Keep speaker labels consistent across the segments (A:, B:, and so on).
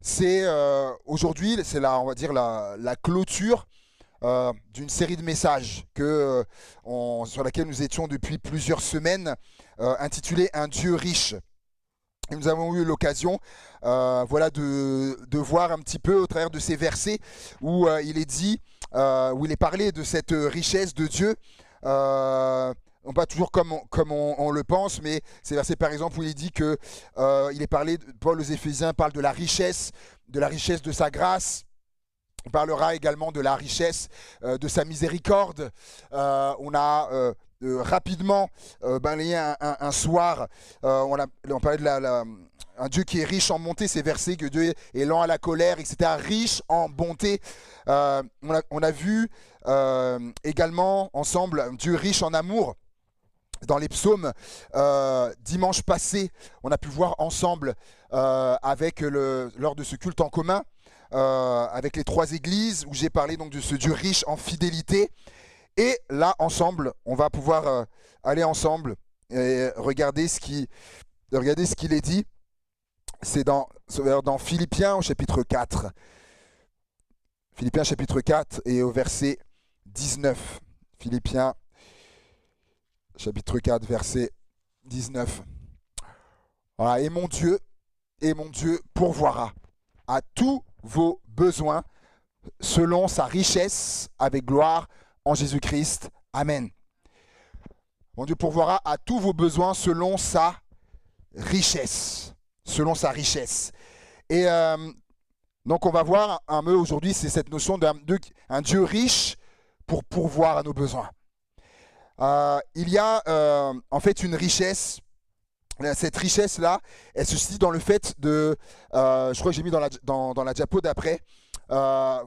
A: C'est aujourd'hui, c'est on va dire la clôture d'une série de messages sur laquelle nous étions depuis plusieurs semaines, intitulée Un Dieu riche. Et nous avons eu l'occasion voilà, de voir un petit peu au travers de ces versets où il est dit, où il est parlé de cette richesse de Dieu. Non pas toujours comme on le pense, mais c'est versets par exemple où il est dit que il est parlé, Paul aux Éphésiens parle de la richesse de sa grâce. On parlera également de la richesse de sa miséricorde. On a rapidement balayé un soir, on parlait de un Dieu qui est riche en bonté, ces versets, que Dieu est lent à la colère, etc., riche en bonté. On a vu également ensemble un Dieu riche en amour. Dans les psaumes, dimanche passé, on a pu voir ensemble lors de ce culte en commun, avec les trois églises, où j'ai parlé donc de ce Dieu riche en fidélité. Et là, ensemble, on va pouvoir aller ensemble et regarder ce qu'il est dit. C'est dans Philippiens au chapitre 4. Philippiens chapitre 4 et au verset 19. Philippiens chapitre 4, verset 19. Voilà, et mon Dieu pourvoira à tous vos besoins selon sa richesse avec gloire en Jésus-Christ. Amen. Mon Dieu pourvoira à tous vos besoins selon sa richesse. Selon sa richesse. Et donc on va voir un peu aujourd'hui, c'est cette notion d'un Dieu riche pour pourvoir à nos besoins. Il y a en fait une richesse. Cette richesse-là, elle se situe dans le fait de, je crois que j'ai mis dans la diapo d'après,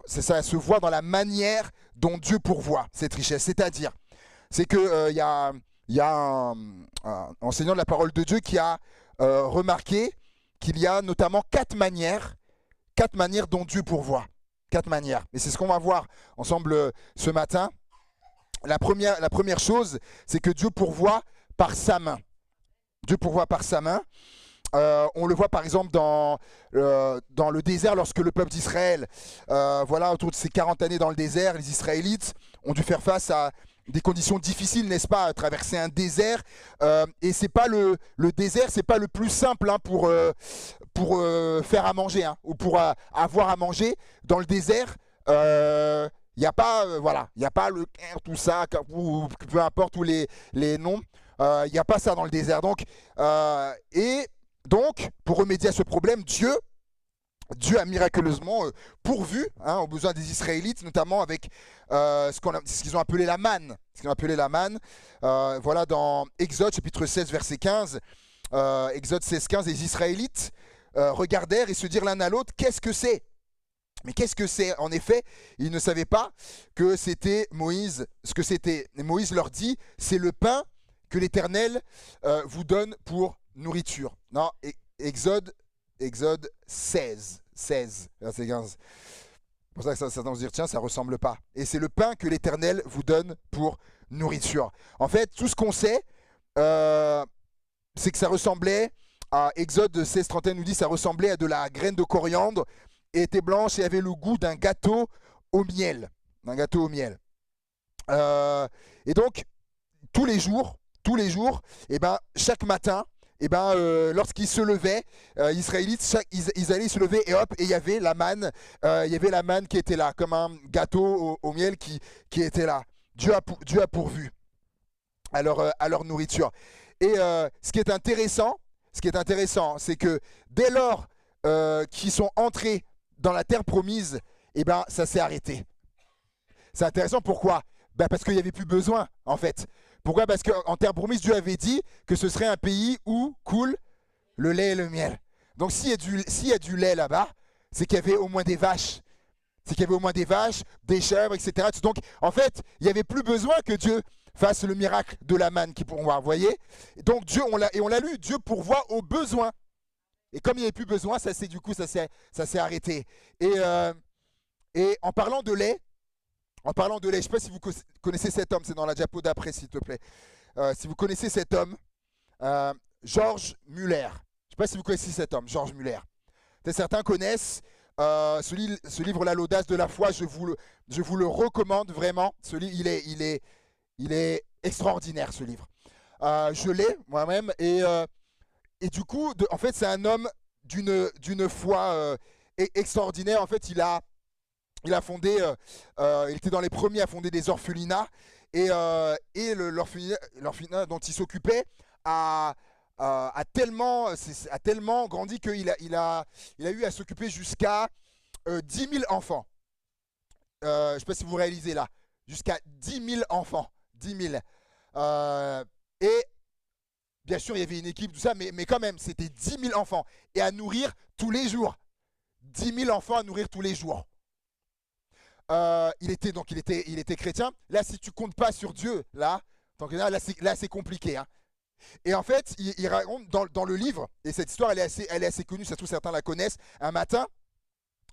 A: c'est ça, elle se voit dans la manière dont Dieu pourvoit cette richesse. C'est-à-dire, c'est que il y a un enseignant de la parole de Dieu qui a remarqué qu'il y a notamment quatre manières dont Dieu pourvoit. 4 manières. Et c'est ce qu'on va voir ensemble ce matin. La première chose, c'est que Dieu pourvoit par sa main. Dieu pourvoit par sa main. On le voit par exemple dans le désert, lorsque le peuple d'Israël, voilà, autour de ces 40 années dans le désert, les Israélites ont dû faire face à des conditions difficiles, n'est-ce pas, à traverser un désert. Et c'est pas le désert, c'est pas le plus simple hein, pour faire à manger hein, ou pour avoir à manger. Dans le désert, il n'y a pas, voilà, il n'y a pas le tout ça, ou peu importe tous les noms. Il n'y a pas ça dans le désert. Donc, pour remédier à ce problème, Dieu a miraculeusement pourvu hein, aux besoins des Israélites, notamment avec ce qu'ils ont appelé la manne. Voilà dans Exode chapitre 16, verset 15. Exode 16, 15, les Israélites regardèrent et se dirent l'un à l'autre, qu'est-ce que c'est ? Mais qu'est-ce que c'est ? En effet, ils ne savaient pas que c'était Moïse, ce que c'était. Et Moïse leur dit, c'est le pain que l'Éternel vous donne pour nourriture. Non, Exode 16, verset 15. C'est pour ça que certains vont se dire, tiens, ça ne ressemble pas. Et c'est le pain que l'Éternel vous donne pour nourriture. En fait, tout ce qu'on sait, c'est que ça ressemblait à, Exode 16, 31 nous dit, ça ressemblait à de la graine de coriandre, et était blanche et avait le goût d'un gâteau au miel. Et donc, tous les jours, et ben, chaque matin, et ben, lorsqu'ils se levaient, Israélites, ils allaient se lever et hop, et il y avait la manne, qui était là, comme un gâteau au miel qui était là. Dieu a pourvu à leur nourriture. Et ce qui est intéressant, c'est que dès lors qu'ils sont entrés dans la terre promise, eh ben, ça s'est arrêté. C'est intéressant, pourquoi ? Ben parce qu'il n'y avait plus besoin, en fait. Pourquoi ? Parce qu'en terre promise, Dieu avait dit que ce serait un pays où coule le lait et le miel. Donc s'il y a du lait là-bas, c'est qu'il y avait au moins des vaches. Des chèvres, etc. Donc en fait, il n'y avait plus besoin que Dieu fasse le miracle de la manne qui pourront voir, vous voyez ? Donc Dieu, on l'a lu, Dieu pourvoit aux besoins. Et comme il n'y avait plus besoin, ça s'est arrêté. Et en parlant de lait, je ne sais pas si vous connaissez cet homme, c'est dans la diapo d'après, s'il te plaît. Si vous connaissez cet homme, George Muller. Je ne sais pas si vous connaissez cet homme, George Muller. Certains connaissent ce livre-là, l'audace de la foi. Je vous le recommande vraiment. Ce livre, il est extraordinaire, ce livre. Je l'ai moi-même et du coup, en fait, c'est un homme d'une foi extraordinaire. En fait, il a fondé, il était dans les premiers à fonder des orphelinats et l'orphelinat dont il s'occupait a, a tellement grandi qu'il a eu à s'occuper jusqu'à 10 000 enfants. Je ne sais pas si vous réalisez là, jusqu'à 10 000 enfants, 10 000. Et bien sûr, il y avait une équipe, tout ça, mais quand même, c'était 10 000 enfants et à nourrir tous les jours. 10 000 enfants à nourrir tous les jours. Il était chrétien. Là, si tu comptes pas sur Dieu, là c'est compliqué. Hein. Et en fait, il raconte dans le livre, et cette histoire, elle est assez connue, ça se trouve certains la connaissent. Un matin,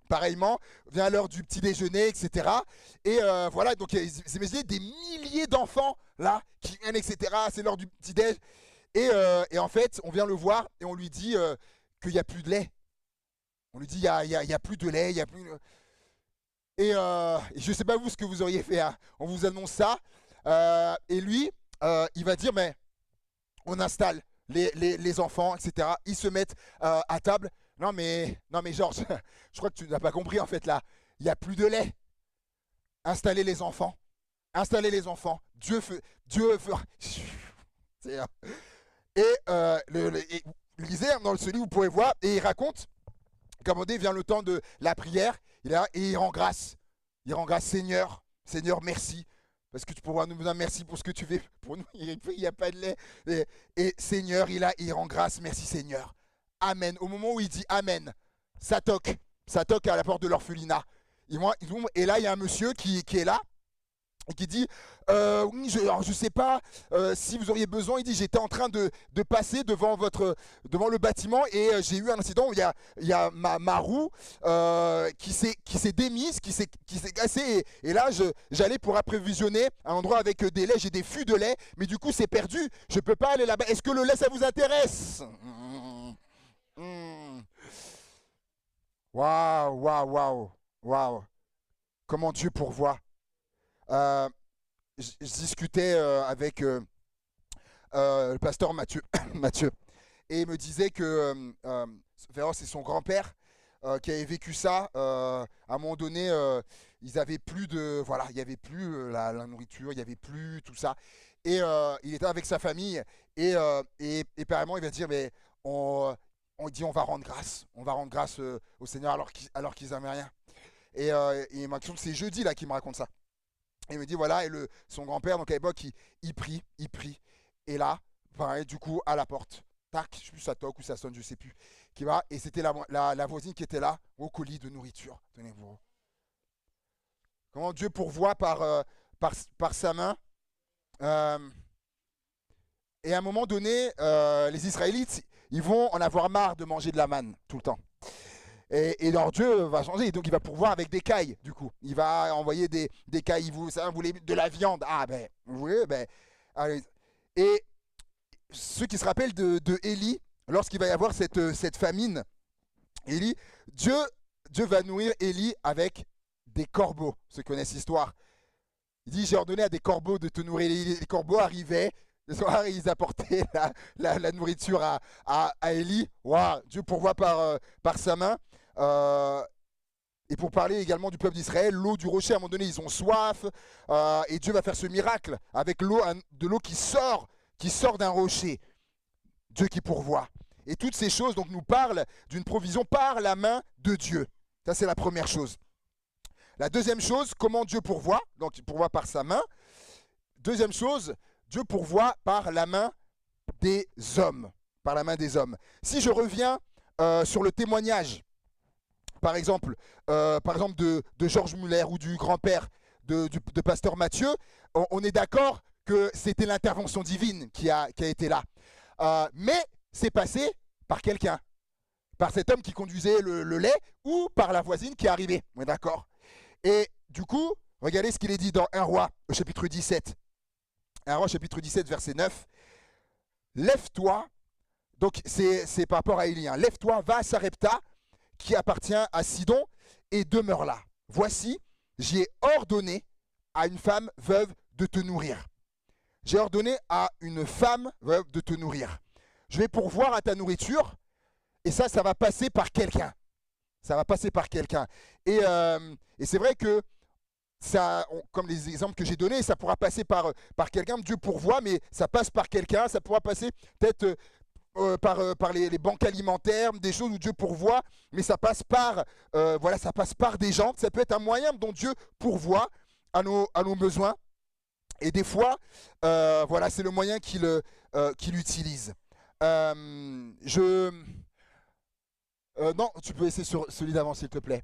A: pareillement, vient l'heure du petit déjeuner, etc. Et voilà, donc vous imaginez des milliers d'enfants là qui viennent, etc. C'est l'heure du petit déj. Et en fait, on vient le voir et on lui dit qu'il n'y a plus de lait. On lui dit il y a plus de lait, il y a plus. Et je ne sais pas vous ce que vous auriez fait. Hein. On vous annonce ça. Et lui, il va dire mais on installe les enfants, etc. Ils se mettent à table. Non mais Georges, je crois que tu n'as pas compris en fait là. Il n'y a plus de lait. Installez les enfants. Installez les enfants. Dieu fera. Et lisez dans ce livre, vous pourrez voir, et il raconte comment vient le temps de la prière, et il rend grâce. Il rend grâce, Seigneur, merci. Parce que tu pourras nous dire merci pour ce que tu fais pour nous. Il n'y a pas de lait. Et Seigneur, il rend grâce, merci Seigneur. Amen. Au moment où il dit Amen, ça toque à la porte de l'orphelinat. Et là, il y a un monsieur qui est là. Et qui dit oui, je sais pas si vous auriez besoin. Il dit j'étais en train de passer devant le bâtiment et j'ai eu un incident où il y a ma roue qui s'est démise, qui s'est cassée et là j'allais pour approvisionner un endroit avec des laits, j'ai des fûts de lait, mais du coup c'est perdu, je peux pas aller là-bas. Est-ce que le lait ça vous intéresse? Waouh. Comment Dieu pourvoit. Je discutais avec le pasteur Mathieu, Mathieu, et il me disait que c'est son grand-père qui avait vécu ça. À un moment donné, ils avaient plus de, voilà, il y avait plus la nourriture, il y avait plus tout ça, et il était avec sa famille et apparemment il va dire mais on dit on va rendre grâce au Seigneur alors qu'ils n'avaient rien. Et c'est jeudi là qu'il me raconte ça. Et il me dit voilà, et son grand-père, donc à l'époque, il prie. Et là, pareil, du coup, à la porte, tac, je sais plus, ça toque ou ça sonne, je sais plus, qui va, et c'était la voisine qui était là, au colis de nourriture. Tenez-vous. Comment Dieu pourvoit par sa main. Et à un moment donné, les Israélites, ils vont en avoir marre de manger de la manne tout le temps. Et leur Dieu va changer, donc il va pourvoir avec des cailles, du coup. Il va envoyer des cailles, vous voulez de la viande. Ah ben, vous voulez, ben. Allez. Et ceux qui se rappellent de Élie, lorsqu'il va y avoir cette famine, Élie, Dieu va nourrir Élie avec des corbeaux, ceux qui connaissent l'histoire. Il dit, j'ai ordonné à des corbeaux de te nourrir. Les corbeaux arrivaient, le soir, ils apportaient la nourriture à Élie. Waouh, Dieu pourvoit par sa main. Et pour parler également du peuple d'Israël, l'eau du rocher, à un moment donné, ils ont soif, et Dieu va faire ce miracle avec de l'eau qui sort d'un rocher. Dieu qui pourvoit. Et toutes ces choses donc nous parlent d'une provision par la main de Dieu. Ça, c'est la première chose. La deuxième chose, comment Dieu pourvoit? Donc, il pourvoit par sa main. Deuxième chose, Dieu pourvoit par la main des hommes. Par la main des hommes. Si je reviens sur le témoignage, par exemple de Georges Muller ou du grand-père de pasteur Mathieu, on est d'accord que c'était l'intervention divine qui a été là. Mais c'est passé par quelqu'un, par cet homme qui conduisait le lait ou par la voisine qui est arrivée. On est d'accord. Et du coup, regardez ce qu'il est dit dans 1 Roi, au chapitre 17. 1 Roi, chapitre 17, verset 9. Lève-toi, donc c'est par rapport à Élie, hein. Lève-toi, va à Sarepta, qui appartient à Sidon et demeure là. Voici, j'y ai ordonné à une femme veuve de te nourrir. J'ai ordonné à une femme veuve de te nourrir. Je vais pourvoir à ta nourriture et ça va passer par quelqu'un. Ça va passer par quelqu'un. Et c'est vrai que ça, comme les exemples que j'ai donnés, ça pourra passer par quelqu'un. Dieu pourvoit, mais ça passe par quelqu'un. Ça pourra passer peut-être par les banques alimentaires, des choses où Dieu pourvoit, mais ça passe ça passe par des gens. Ça peut être un moyen dont Dieu pourvoit à nos besoins. Et des fois, c'est le moyen qu'il utilise. Non, tu peux essayer sur celui d'avant, s'il te plaît.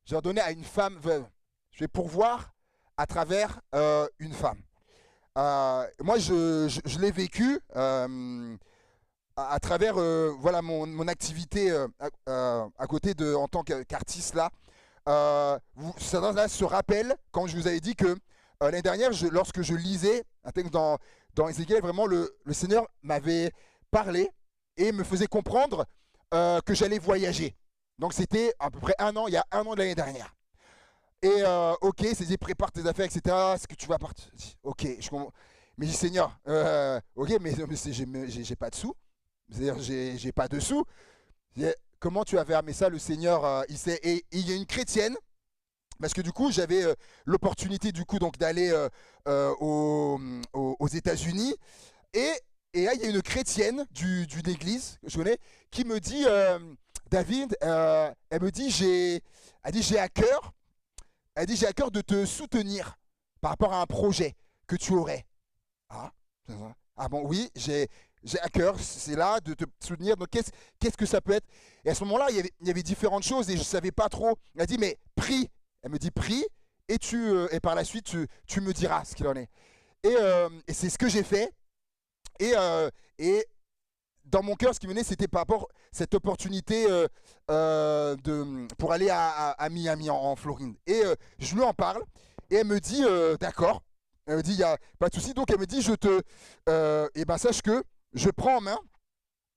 A: J'ai ordonné à une femme veuve. Je vais pourvoir à travers une femme. Moi, je l'ai vécu à travers mon activité à côté en tant qu'artiste là. Ça se rappelle quand je vous avais dit que l'année dernière, lorsque je lisais un texte dans Ézéchiel, vraiment le Seigneur m'avait parlé et me faisait comprendre que j'allais voyager. Donc c'était à peu près il y a un an de l'année dernière. Et ok, c'est dit prépare tes affaires, etc. Est-ce que tu vas partir? Ok, je comprends. Mais je dis Seigneur, ok, mais j'ai pas de sous. C'est-à-dire j'ai pas de sous. Comment tu as fermé ça? Le Seigneur, il sait. Et il y a une chrétienne. Parce que du coup, j'avais l'opportunité du coup donc d'aller aux États-Unis et là, il y a une chrétienne d'une église que je connais qui me dit David, elle me dit j'ai à cœur, de te soutenir par rapport à un projet que tu aurais. Ah bon, oui, j'ai à cœur, c'est là de te soutenir. Donc qu'est-ce que ça peut être? Et à ce moment-là, il y avait différentes choses et je savais pas trop. Elle a dit mais prie. Elle me dit prie et par la suite tu me diras ce qu'il en est. Et c'est ce que j'ai fait. Et dans mon cœur, ce qui venait, c'était par rapport à cette opportunité pour aller à Miami en Floride. Et je lui en parle et elle me dit d'accord. Elle me dit il n'y a pas de souci. Donc elle me dit sache que je prends en main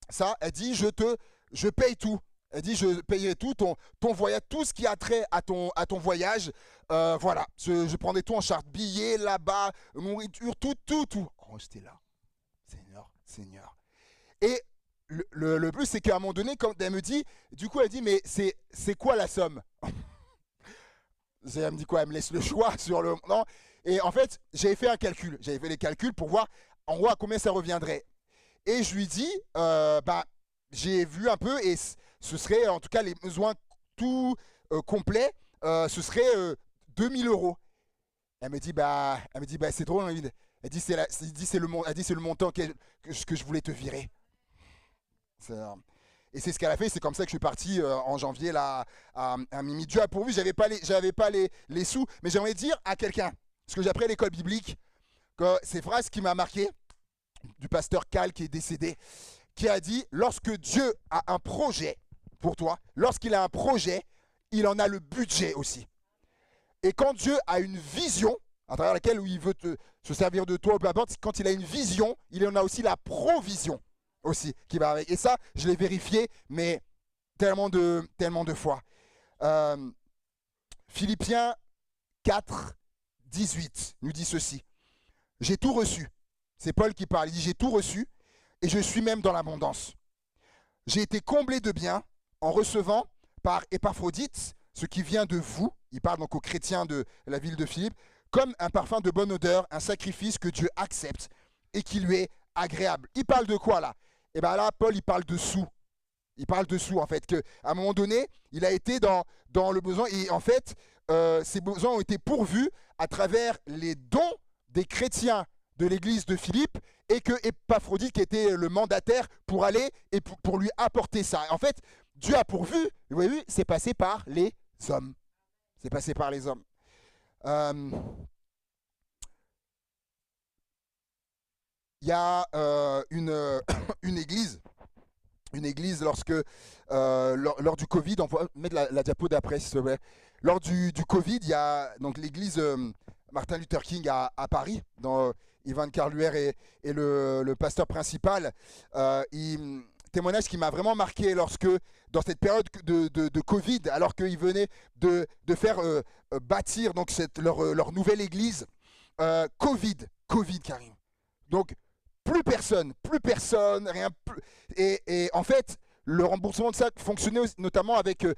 A: ça. Elle dit je paye tout. Elle dit je payerai tout, ton voyage, tout ce qui a trait à ton voyage. Voilà, je prendrai tout en charge, billets là-bas, nourriture, tout. Oh, j'étais là. Seigneur. Et le plus, c'est qu'à un moment donné, quand elle me dit, du coup, elle dit, mais c'est quoi la somme? Elle me dit quoi? Elle me laisse le choix sur le... Non. Et en fait, j'avais fait un calcul. J'avais fait les calculs pour voir en gros à combien ça reviendrait. Et je lui dis, j'ai vu un peu et ce serait en tout cas les besoins tout complets, ce serait 2000 euros. Elle me dit c'est drôle. Elle dit c'est le montant que je voulais te virer. Et c'est ce qu'elle a fait. C'est comme ça que je suis parti en janvier là à Mimi. Dieu a pourvu. J'avais pas les sous, mais j'aimerais dire à quelqu'un, parce que j'ai appris à l'école biblique, que ces phrases qui m'a marqué du pasteur Cal qui est décédé, qui a dit lorsque Dieu a un projet pour toi, lorsqu'il a un projet, il en a le budget aussi. Et quand Dieu a une vision à travers laquelle il veut se servir de toi, peu importe, quand il a une vision, il en a aussi la provision aussi qui va avec. Et ça, je l'ai vérifié, mais tellement de fois. Philippiens 4, 18 nous dit ceci. J'ai tout reçu. C'est Paul qui parle. Il dit j'ai tout reçu et je suis même dans l'abondance. J'ai été comblé de biens en recevant par Épaphrodite ce qui vient de vous. Il parle donc aux chrétiens de la ville de Philippe, comme un parfum de bonne odeur, un sacrifice que Dieu accepte et qui lui est agréable. Il parle de quoi là? Et bien là, Paul, il parle de sous. Il parle de sous en fait, qu'à un moment donné, il a été dans le besoin et en fait, ces besoins ont été pourvus à travers les dons des chrétiens de l'église de Philippe et que Épaphrodite qui était le mandataire pour aller et pour lui apporter ça. En fait, Dieu a pourvu, vous avez vu, c'est passé par les hommes. C'est passé par les hommes. Il y a une église lorsque lors du Covid, on va mettre la diapo d'après s'il te plaît. Lors du Covid, il y a donc l'église Martin Luther King à Paris, dans Ivan Carluer et le pasteur principal témoignage qui m'a vraiment marqué lorsque, dans cette période de Covid, alors qu'ils venaient de faire bâtir donc leur nouvelle église, Covid qui arrive. Donc, plus personne, rien plus. Et en fait, le remboursement de ça fonctionnait notamment avec il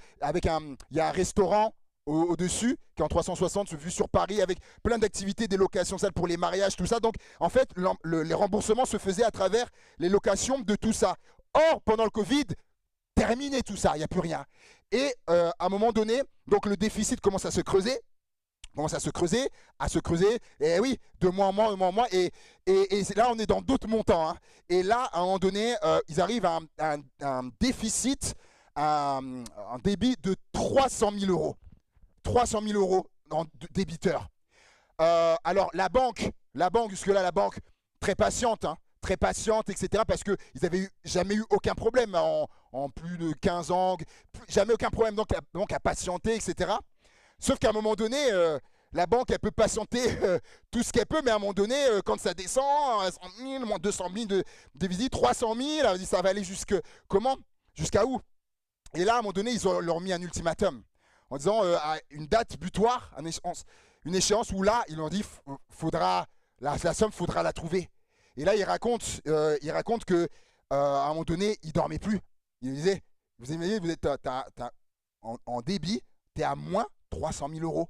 A: y a un restaurant au-dessus, qui est en 360, vu sur Paris, avec plein d'activités, des locations salles pour les mariages, tout ça. Donc, en fait, les remboursements se faisaient à travers les locations de tout ça. Or, pendant le Covid, terminé tout ça, il n'y a plus rien. Et à un moment donné, donc le déficit commence à se creuser, et oui, de mois en mois, et là on est dans d'autres montants, hein. Et là, à un moment donné, ils arrivent à un déficit, un débit de 300 000 euros. 300 000 euros en débiteur. Alors la banque, jusque-là, la banque, très patiente, hein, etc. Parce qu'ils n'avaient jamais eu aucun problème en plus de 15 ans, jamais aucun problème, donc la banque a patienté, etc. Sauf qu'à un moment donné, la banque, elle peut patienter tout ce qu'elle peut, mais à un moment donné, quand ça descend, 100 000, moins 200 000 de visites, 300 000, elle dit ça va aller jusqu'à où? Et là, à un moment donné, ils leur ont mis un ultimatum en disant à une date butoir, une échéance où là, ils leur ont dit la somme, faudra la trouver. Et là, il raconte que à un moment donné, il dormait plus. Il disait, vous imaginez, vous êtes en débit, tu es à moins 300 000 euros.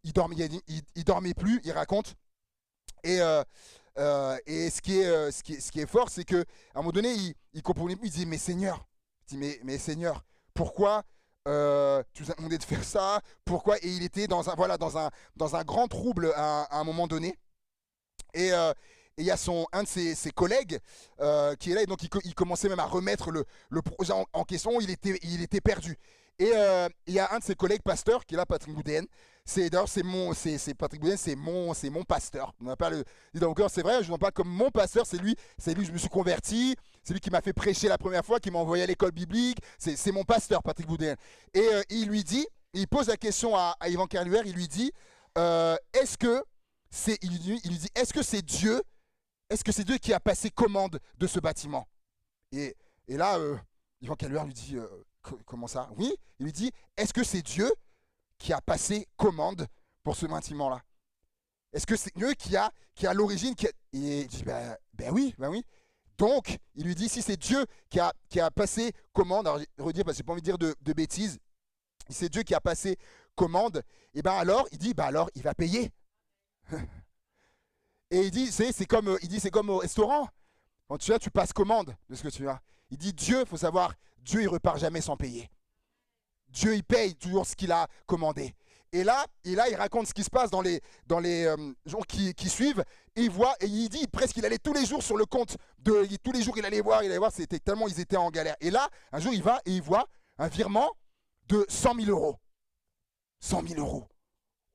A: Il dormait plus, il raconte. Et ce qui est fort, c'est qu'à un moment donné, il comprenait plus. Il dit, mais Seigneur, pourquoi tu nous as demandé de faire ça? Pourquoi? Et il était dans un grand trouble à un moment donné. Et il y a un de ses collègues qui est là, et donc il commençait même à remettre le projet en question. Il était perdu. Et il y a un de ses collègues pasteurs qui est là, Patrick Boudin. Patrick Boudin, c'est mon pasteur. On n'a pas le dit dans mon cœur, c'est vrai, je n'en parle comme mon pasteur, c'est lui, je me suis converti, c'est lui qui m'a fait prêcher la première fois, qui m'a envoyé à l'école biblique, c'est mon pasteur, Patrick Boudin. Et il pose la question à Yvan Kerluer, il lui dit, est-ce que c'est Dieu? Est-ce que c'est Dieu qui a passé commande de ce bâtiment? Et là, Yvan Kerluer lui dit, comment ça? Oui, il lui dit, est-ce que c'est Dieu qui a passé commande pour ce bâtiment-là? Est-ce que c'est Dieu qui a l'origine Et il dit, ben oui. Donc, il lui dit, si c'est Dieu qui a passé commande, alors je redis parce que j'ai pas envie de dire de bêtises, si c'est Dieu qui a passé commande, et ben alors, il dit, alors il va payer. Et il dit, c'est comme au restaurant. Quand tu passes commande de ce que tu as. Il dit, Dieu, il faut savoir, Dieu, il repart jamais sans payer. Dieu, il paye toujours ce qu'il a commandé. Et là, il raconte ce qui se passe dans les jours qui suivent. Et il dit presque qu'il allait tous les jours sur le compte. Tous les jours, il allait voir, c'était tellement ils étaient en galère. Et là, un jour, il va et il voit un virement de 100 000 euros. 100 000 euros.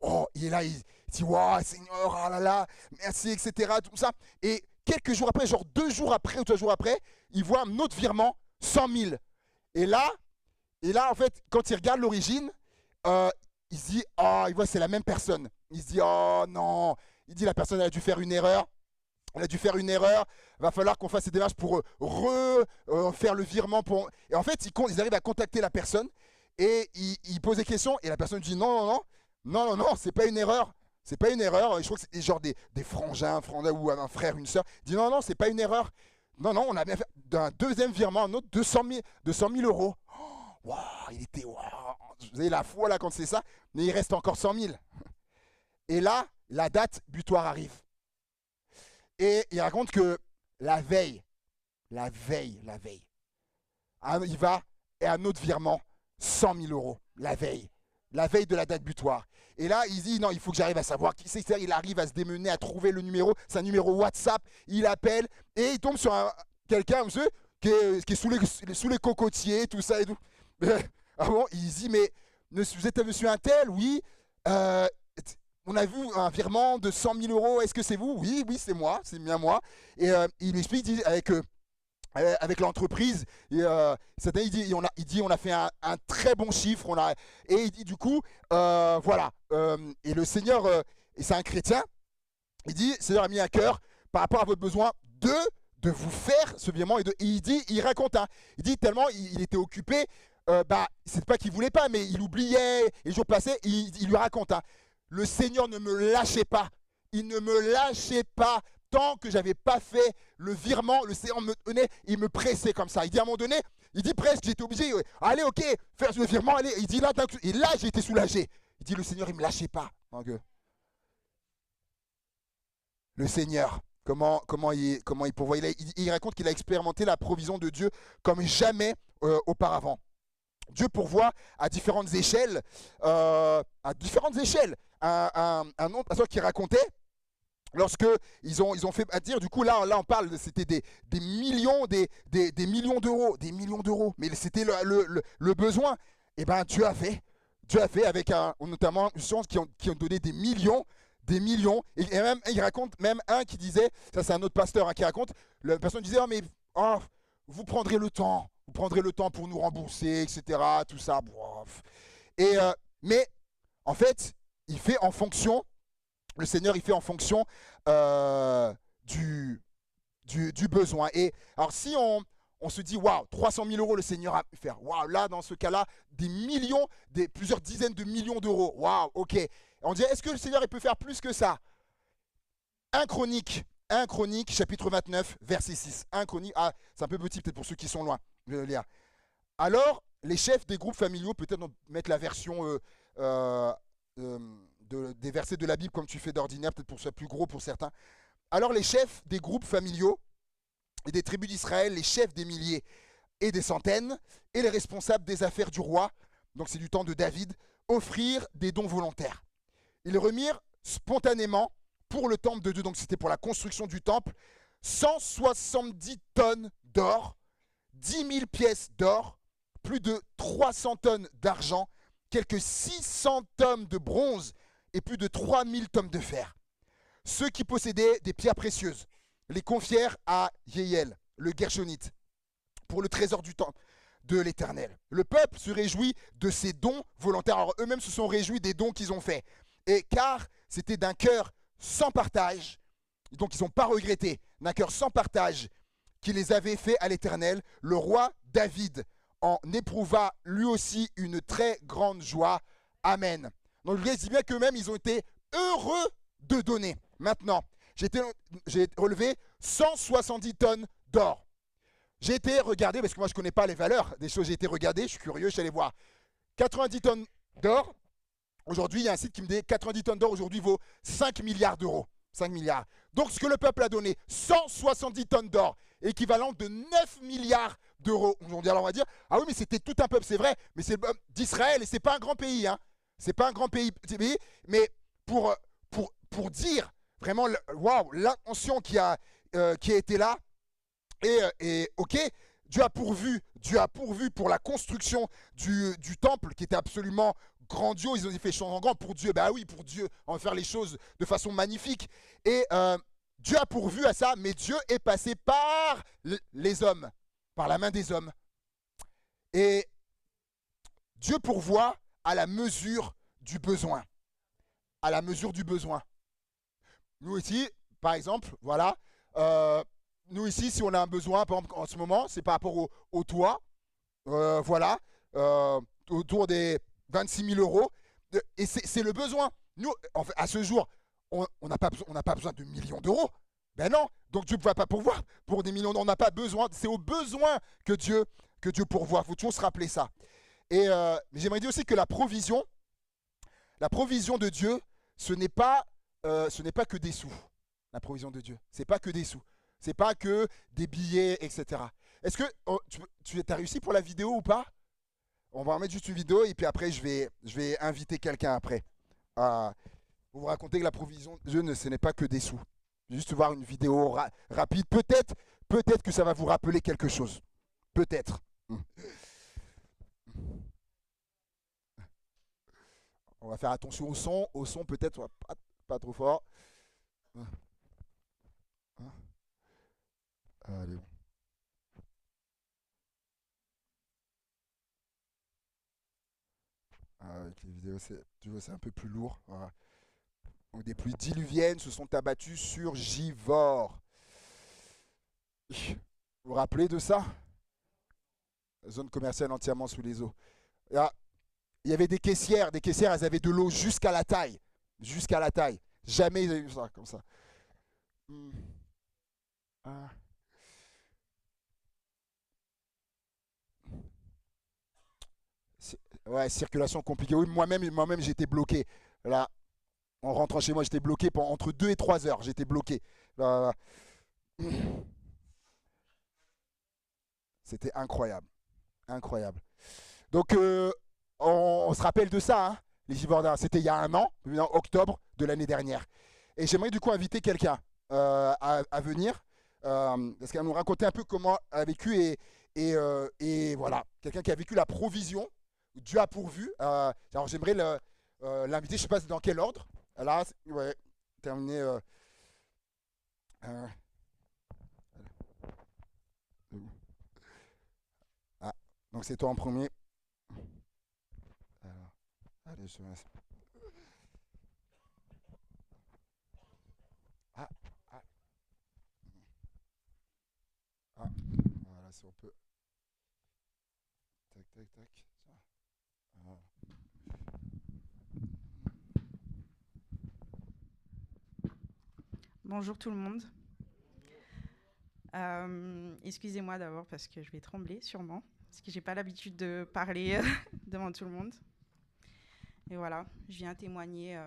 A: Oh, il est là, il dit, waouh, Seigneur, ah là là, merci, etc. Tout ça. Et quelques jours après, genre 2 jours après ou 3 jours après, il voit un autre virement, 100 000. Et là, en fait, quand il regarde l'origine, il se dit, oh, il voit c'est la même personne. Il se dit, oh non. Il dit, la personne, elle a dû faire une erreur. Va falloir qu'on fasse des démarches pour faire le virement. Et en fait, ils arrivent à contacter la personne et ils posent des questions. Et la personne dit, non, c'est pas une erreur. C'est pas une erreur. Je crois que c'est genre des frangins ou un frère, une soeur. Il dit, non, c'est pas une erreur. Non, on a bien fait d'un deuxième virement, un autre 200 000 euros. Wow, il était wow. Vous avez la foi là quand c'est ça, mais il reste encore 100 000. Et là, la date butoir arrive. Et il raconte que la veille, il va et un autre virement, 100 000 euros, la veille de la date butoir. Et là, il dit, non, il faut que j'arrive à savoir qui c'est. Il arrive à se démener, à trouver le numéro, c'est un numéro WhatsApp, il appelle, et il tombe sur quelqu'un, monsieur, qui est sous les cocotiers, tout ça et tout. Ah bon, il dit, mais vous êtes monsieur un tel? Oui. On a vu un virement de 100 000 euros, est-ce que c'est vous? Oui, c'est moi, c'est bien moi. Et il explique, il dit, avec l'entreprise, il dit on a fait un très bon chiffre, et il dit du coup, voilà, et le Seigneur, et c'est un chrétien, il dit, le Seigneur a mis à cœur, par rapport à votre besoin, de vous faire ce virement. Et il dit, il raconte, hein, il dit tellement il était occupé, c'est pas qu'il voulait pas, mais il oubliait, et les jours passaient, il lui raconte, hein, le Seigneur ne me lâchait pas, il ne me lâchait pas tant que j'avais pas fait le virement. Le Seigneur me donnait, il me pressait comme ça. Il dit à un moment donné, il dit presque, j'étais obligé, allez, ok, faire le virement, allez. Il dit là, et là, j'ai été soulagé. Il dit, le Seigneur, il me lâchait pas. Donc, le Seigneur, comment il pourvoit. Il raconte qu'il a expérimenté la provision de Dieu comme jamais auparavant. Dieu pourvoit à différentes échelles, à différentes échelles. Un autre pasteur qui racontait, lorsque ils ont fait à dire, du coup là on parle, c'était des millions, des millions d'euros, mais c'était le besoin. Et ben Dieu a fait avec notamment une chance qui ont donné des millions, et même il raconte même un qui disait, ça c'est un autre pasteur hein, qui raconte, la personne disait, oh, mais oh, vous prendrez le temps pour nous rembourser, etc. Tout ça, bref. Et mais en fait, il fait en fonction, le Seigneur, il fait en fonction du besoin. Et alors, si on se dit, waouh, 300 000 euros, le Seigneur a pu faire. Waouh, là, dans ce cas-là, des millions, plusieurs dizaines de millions d'euros. Waouh, ok. Et on dit, est-ce que le Seigneur, il peut faire plus que ça? 1 Chronique, chapitre 29, verset 6. 1 Chronique, c'est un peu petit peut-être pour ceux qui sont loin. Je vais le lire. Alors, les chefs des groupes familiaux, peut-être mettre la version des versets de la Bible comme tu fais d'ordinaire, peut-être pour que ce soit plus gros pour certains. Alors, les chefs des groupes familiaux et des tribus d'Israël, les chefs des milliers et des centaines, et les responsables des affaires du roi, donc c'est du temps de David, offrirent des dons volontaires. Ils remirent spontanément pour le temple de Dieu, donc c'était pour la construction du temple, 170 tonnes d'or, 10 000 pièces d'or, plus de 300 tonnes d'argent, quelques 600 tonnes de bronze et plus de 3000 tonnes de fer. Ceux qui possédaient des pierres précieuses les confièrent à Yéhiel, le Gershonite, pour le trésor du temple de l'Éternel. Le peuple se réjouit de ces dons volontaires. Alors eux-mêmes se sont réjouis des dons qu'ils ont faits. Et car c'était d'un cœur sans partage, donc ils n'ont pas regretté, d'un cœur sans partage qui les avait fait à l'Éternel, le roi David en éprouva lui aussi une très grande joie. Amen. Donc le gars dit bien qu'eux-mêmes, ils ont été heureux de donner. Maintenant, j'ai relevé 170 tonnes d'or. J'ai été regarder, parce que moi je ne connais pas les valeurs des choses, j'ai été regarder, je suis curieux, je suis allé voir. 90 tonnes d'or, aujourd'hui il y a un site qui me dit 90 tonnes d'or aujourd'hui vaut 5 milliards d'euros. 5 milliards. Donc ce que le peuple a donné, 170 tonnes d'or, équivalent de 9 milliards d'euros. Aujourd'hui, alors on va dire, ah oui, mais c'était tout un peuple, c'est vrai, mais c'est le peuple d'Israël et c'est pas un grand pays. Hein. C'est pas un grand pays, mais pour dire vraiment, waouh, l'attention qui a été là, et ok, Dieu a pourvu pour la construction du temple qui était absolument grandiose. Ils ont fait les choses en grand pour Dieu. Ben oui, pour Dieu, on va faire les choses de façon magnifique. Et Dieu a pourvu à ça, mais Dieu est passé par les hommes, par la main des hommes. Et Dieu pourvoit à la mesure du besoin. À la mesure du besoin. Nous ici, par exemple, voilà, nous ici, si on a un besoin, par exemple, en ce moment, c'est par rapport au toit, voilà, autour des 26 000 euros, et c'est le besoin. Nous, en fait, à ce jour, on n'a pas besoin de millions d'euros. Ben non, donc Dieu ne va pas pourvoir pour des millions d'euros, on n'a pas besoin, c'est au besoin que Dieu pourvoit. Il faut toujours se rappeler ça. Et mais j'aimerais dire aussi que la provision de Dieu, ce n'est pas que des sous. La provision de Dieu, c'est pas que des sous. C'est pas que des billets, etc. Est-ce que tu as réussi pour la vidéo ou pas? On va en mettre juste une vidéo et puis après je vais inviter quelqu'un après. Pour vous raconter que la provision de Dieu, ce n'est pas que des sous. Juste voir une vidéo rapide. Peut-être que ça va vous rappeler quelque chose. Peut-être. On va faire attention au son. Au son peut-être pas trop fort. Allez. Avec les vidéos, c'est un peu plus lourd. Voilà. Donc, des pluies diluviennes se sont abattues sur Givors. Vous vous rappelez de ça? Zone commerciale entièrement sous les eaux. Là, il y avait des caissières, elles avaient de l'eau jusqu'à la taille. Jusqu'à la taille. Jamais ils avaient vu ça comme ça. Hmm. Ah. C'est- Ouais, circulation compliquée. Oui, moi-même, j'étais bloqué. Là, en rentrant chez moi, j'étais bloqué pendant entre 2 et 3 heures. J'étais bloqué. Là, là. C'était incroyable. Incroyable. Donc, on se rappelle de ça, hein, les Givordins. C'était il y a un an, en octobre de l'année dernière. Et j'aimerais du coup inviter quelqu'un à venir, parce qu'elle nous raconter un peu comment elle a vécu et voilà, quelqu'un qui a vécu la provision, Dieu a pourvu. Alors j'aimerais l'inviter, je ne sais pas dans quel ordre. Là, ouais, terminé. Euh, ah, donc c'est toi en premier. Alors, allez, je te laisse. Ah, ah, ah. Voilà, si on peut. Tac, tac, tac. Tiens. Voilà.
B: Bonjour tout le monde. Excusez-moi d'abord parce que je vais trembler sûrement, parce que j'ai pas l'habitude de parler devant tout le monde. Et voilà, je viens témoigner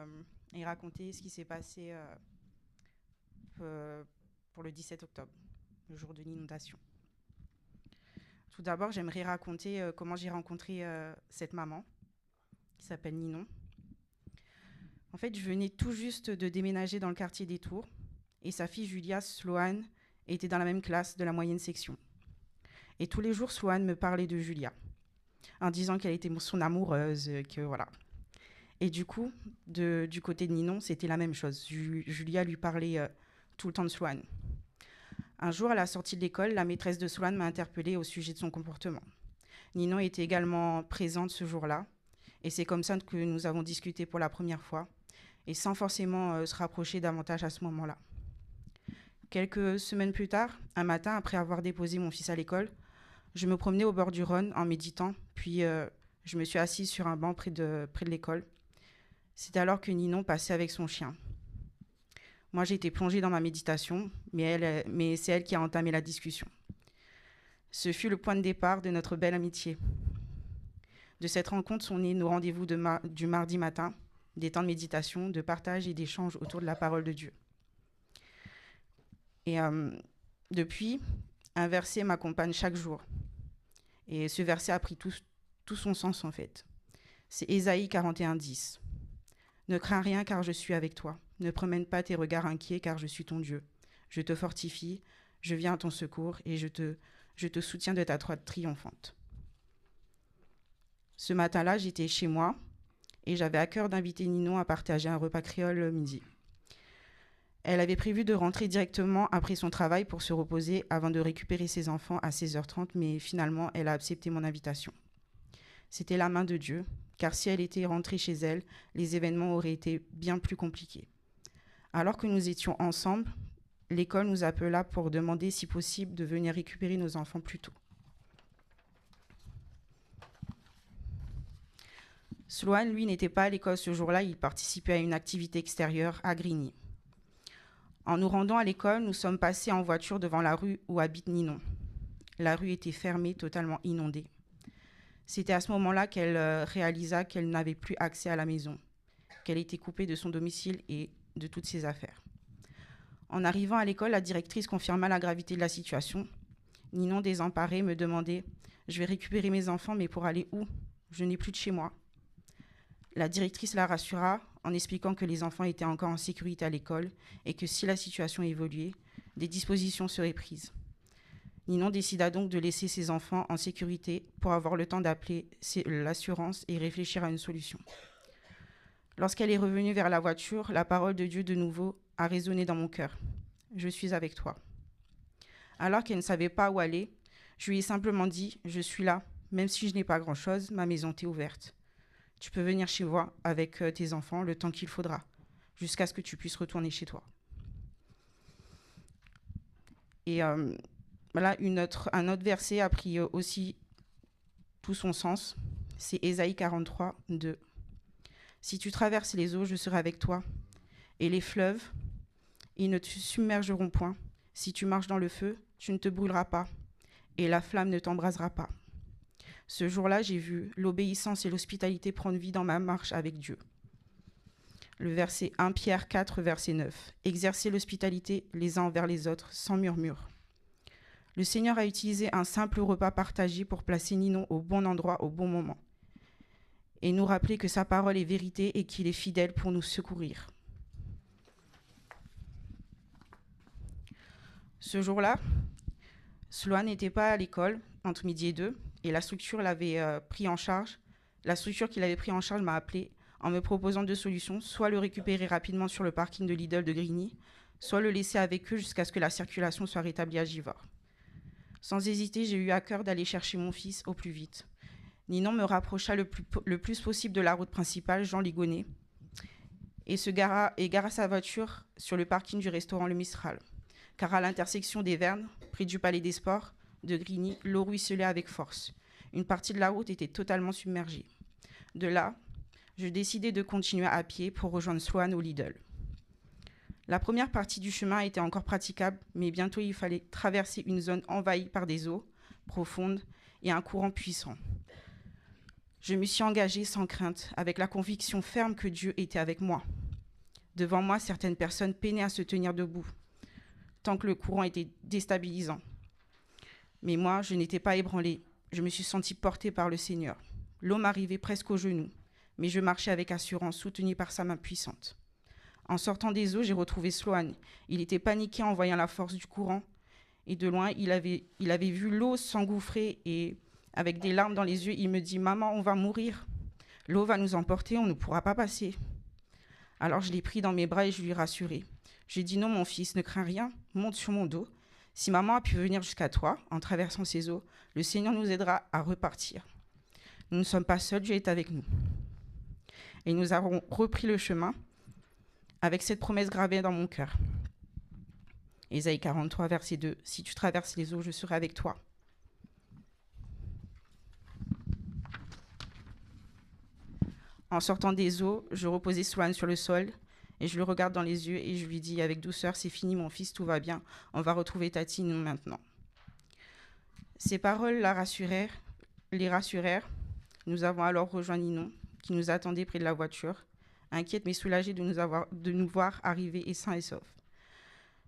B: et raconter ce qui s'est passé euh, pour le 17 octobre, le jour de l'inondation. Tout d'abord, j'aimerais raconter comment j'ai rencontré cette maman qui s'appelle Ninon. En fait, je venais tout juste de déménager dans le quartier des Tours et sa fille Julia Sloane était dans la même classe de la moyenne section. Et tous les jours, Sloane me parlait de Julia, en disant qu'elle était son amoureuse, que voilà. Et du coup, du côté de Ninon, c'était la même chose. Julia lui parlait tout le temps de Sloane. Un jour, à la sortie de l'école, la maîtresse de Sloane m'a interpellée au sujet de son comportement. Ninon était également présente ce jour-là, et c'est comme ça que nous avons discuté pour la première fois, et sans forcément se rapprocher davantage à ce moment-là. Quelques semaines plus tard, un matin, après avoir déposé mon fils à l'école, je me promenais au bord du Rhône en méditant, puis je me suis assise sur un banc près de l'école. C'est alors que Ninon passait avec son chien. Moi, j'ai été plongée dans ma méditation, mais c'est elle qui a entamé la discussion. Ce fut le point de départ de notre belle amitié. De cette rencontre sont nés nos rendez-vous du mardi matin, des temps de méditation, de partage et d'échange autour de la parole de Dieu. Et depuis, un verset m'accompagne chaque jour. Et ce verset a pris tout son sens en fait. C'est Ésaïe 41:10. Ne crains rien car je suis avec toi. Ne promène pas tes regards inquiets car je suis ton Dieu. Je te fortifie, je viens à ton secours et je te soutiens de ta droite triomphante. Ce matin-là, j'étais chez moi et j'avais à cœur d'inviter Ninon à partager un repas créole le midi. Elle avait prévu de rentrer directement après son travail pour se reposer avant de récupérer ses enfants à 16h30, mais finalement, elle a accepté mon invitation. C'était la main de Dieu, car si elle était rentrée chez elle, les événements auraient été bien plus compliqués. Alors que nous étions ensemble, l'école nous appela pour demander si possible de venir récupérer nos enfants plus tôt. Sloan, lui, n'était pas à l'école ce jour-là, il participait à une activité extérieure à Grigny. En nous rendant à l'école, nous sommes passés en voiture devant la rue où habite Ninon. La rue était fermée, totalement inondée. C'était à ce moment-là qu'elle réalisa qu'elle n'avait plus accès à la maison, qu'elle était coupée de son domicile et de toutes ses affaires. En arrivant à l'école, la directrice confirma la gravité de la situation. Ninon, désemparée, me demandait « Je vais récupérer mes enfants, mais pour aller où? Je n'ai plus de chez moi. » La directrice la rassura en expliquant que les enfants étaient encore en sécurité à l'école et que si la situation évoluait, des dispositions seraient prises. Ninon décida donc de laisser ses enfants en sécurité pour avoir le temps d'appeler l'assurance et réfléchir à une solution. Lorsqu'elle est revenue vers la voiture, la parole de Dieu de nouveau a résonné dans mon cœur. « Je suis avec toi. » Alors qu'elle ne savait pas où aller, je lui ai simplement dit « Je suis là, même si je n'ai pas grand-chose, ma maison t'est ouverte. Tu peux venir chez moi avec tes enfants le temps qu'il faudra, jusqu'à ce que tu puisses retourner chez toi. » Et Là, un autre verset a pris aussi tout son sens. C'est Ésaïe 43, 2. Si tu traverses les eaux, je serai avec toi. Et les fleuves, ils ne te submergeront point. Si tu marches dans le feu, tu ne te brûleras pas. Et la flamme ne t'embrasera pas. Ce jour-là, j'ai vu l'obéissance et l'hospitalité prendre vie dans ma marche avec Dieu. Le verset 1 Pierre 4, verset 9. Exercez l'hospitalité les uns envers les autres, sans murmure. Le Seigneur a utilisé un simple repas partagé pour placer Ninon au bon endroit au bon moment. Et nous rappeler que sa parole est vérité et qu'il est fidèle pour nous secourir. Ce jour-là, Sloane n'était pas à l'école entre midi et 2 et la structure l'avait pris en charge. La structure qu'il avait pris en charge m'a appelé en me proposant deux solutions, soit le récupérer rapidement sur le parking de Lidl de Grigny, soit le laisser avec eux jusqu'à ce que la circulation soit rétablie à Givors. Sans hésiter, j'ai eu à cœur d'aller chercher mon fils au plus vite. Ninon me rapprocha le plus possible de la route principale, Jean Ligonnet, et gara sa voiture sur le parking du restaurant Le Mistral. Car à l'intersection des Vernes, près du Palais des Sports de Grigny, l'eau ruisselait avec force. Une partie de la route était totalement submergée. De là, je décidai de continuer à pied pour rejoindre Sloane au Lidl. La première partie du chemin était encore praticable, mais bientôt il fallait traverser une zone envahie par des eaux profondes et un courant puissant. Je me suis engagée sans crainte, avec la conviction ferme que Dieu était avec moi. Devant moi, certaines personnes peinaient à se tenir debout, tant que le courant était déstabilisant. Mais moi, je n'étais pas ébranlée. Je me suis sentie portée par le Seigneur. L'eau m'arrivait presque aux genoux, mais je marchais avec assurance, soutenue par sa main puissante. En sortant des eaux, j'ai retrouvé Sloane. Il était paniqué en voyant la force du courant. Et de loin, il avait vu l'eau s'engouffrer et, avec des larmes dans les yeux, il me dit « Maman, on va mourir. L'eau va nous emporter, on ne pourra pas passer. » Alors je l'ai pris dans mes bras et je lui ai rassuré. J'ai dit « Non, mon fils, ne crains rien, monte sur mon dos. Si maman a pu venir jusqu'à toi, en traversant ces eaux, le Seigneur nous aidera à repartir. Nous ne sommes pas seuls, Dieu est avec nous. » Et nous avons repris le chemin avec cette promesse gravée dans mon cœur. Ésaïe 43, verset 2. « Si tu traverses les eaux, je serai avec toi. » En sortant des eaux, je reposais Sloane sur le sol et je le regarde dans les yeux et je lui dis avec douceur « C'est fini mon fils, tout va bien, on va retrouver Tati, nous maintenant. » Ces paroles les rassurèrent. Nous avons alors rejoint Ninon, qui nous attendait près de la voiture, inquiète mais soulagée de nous voir arriver et sains et saufs.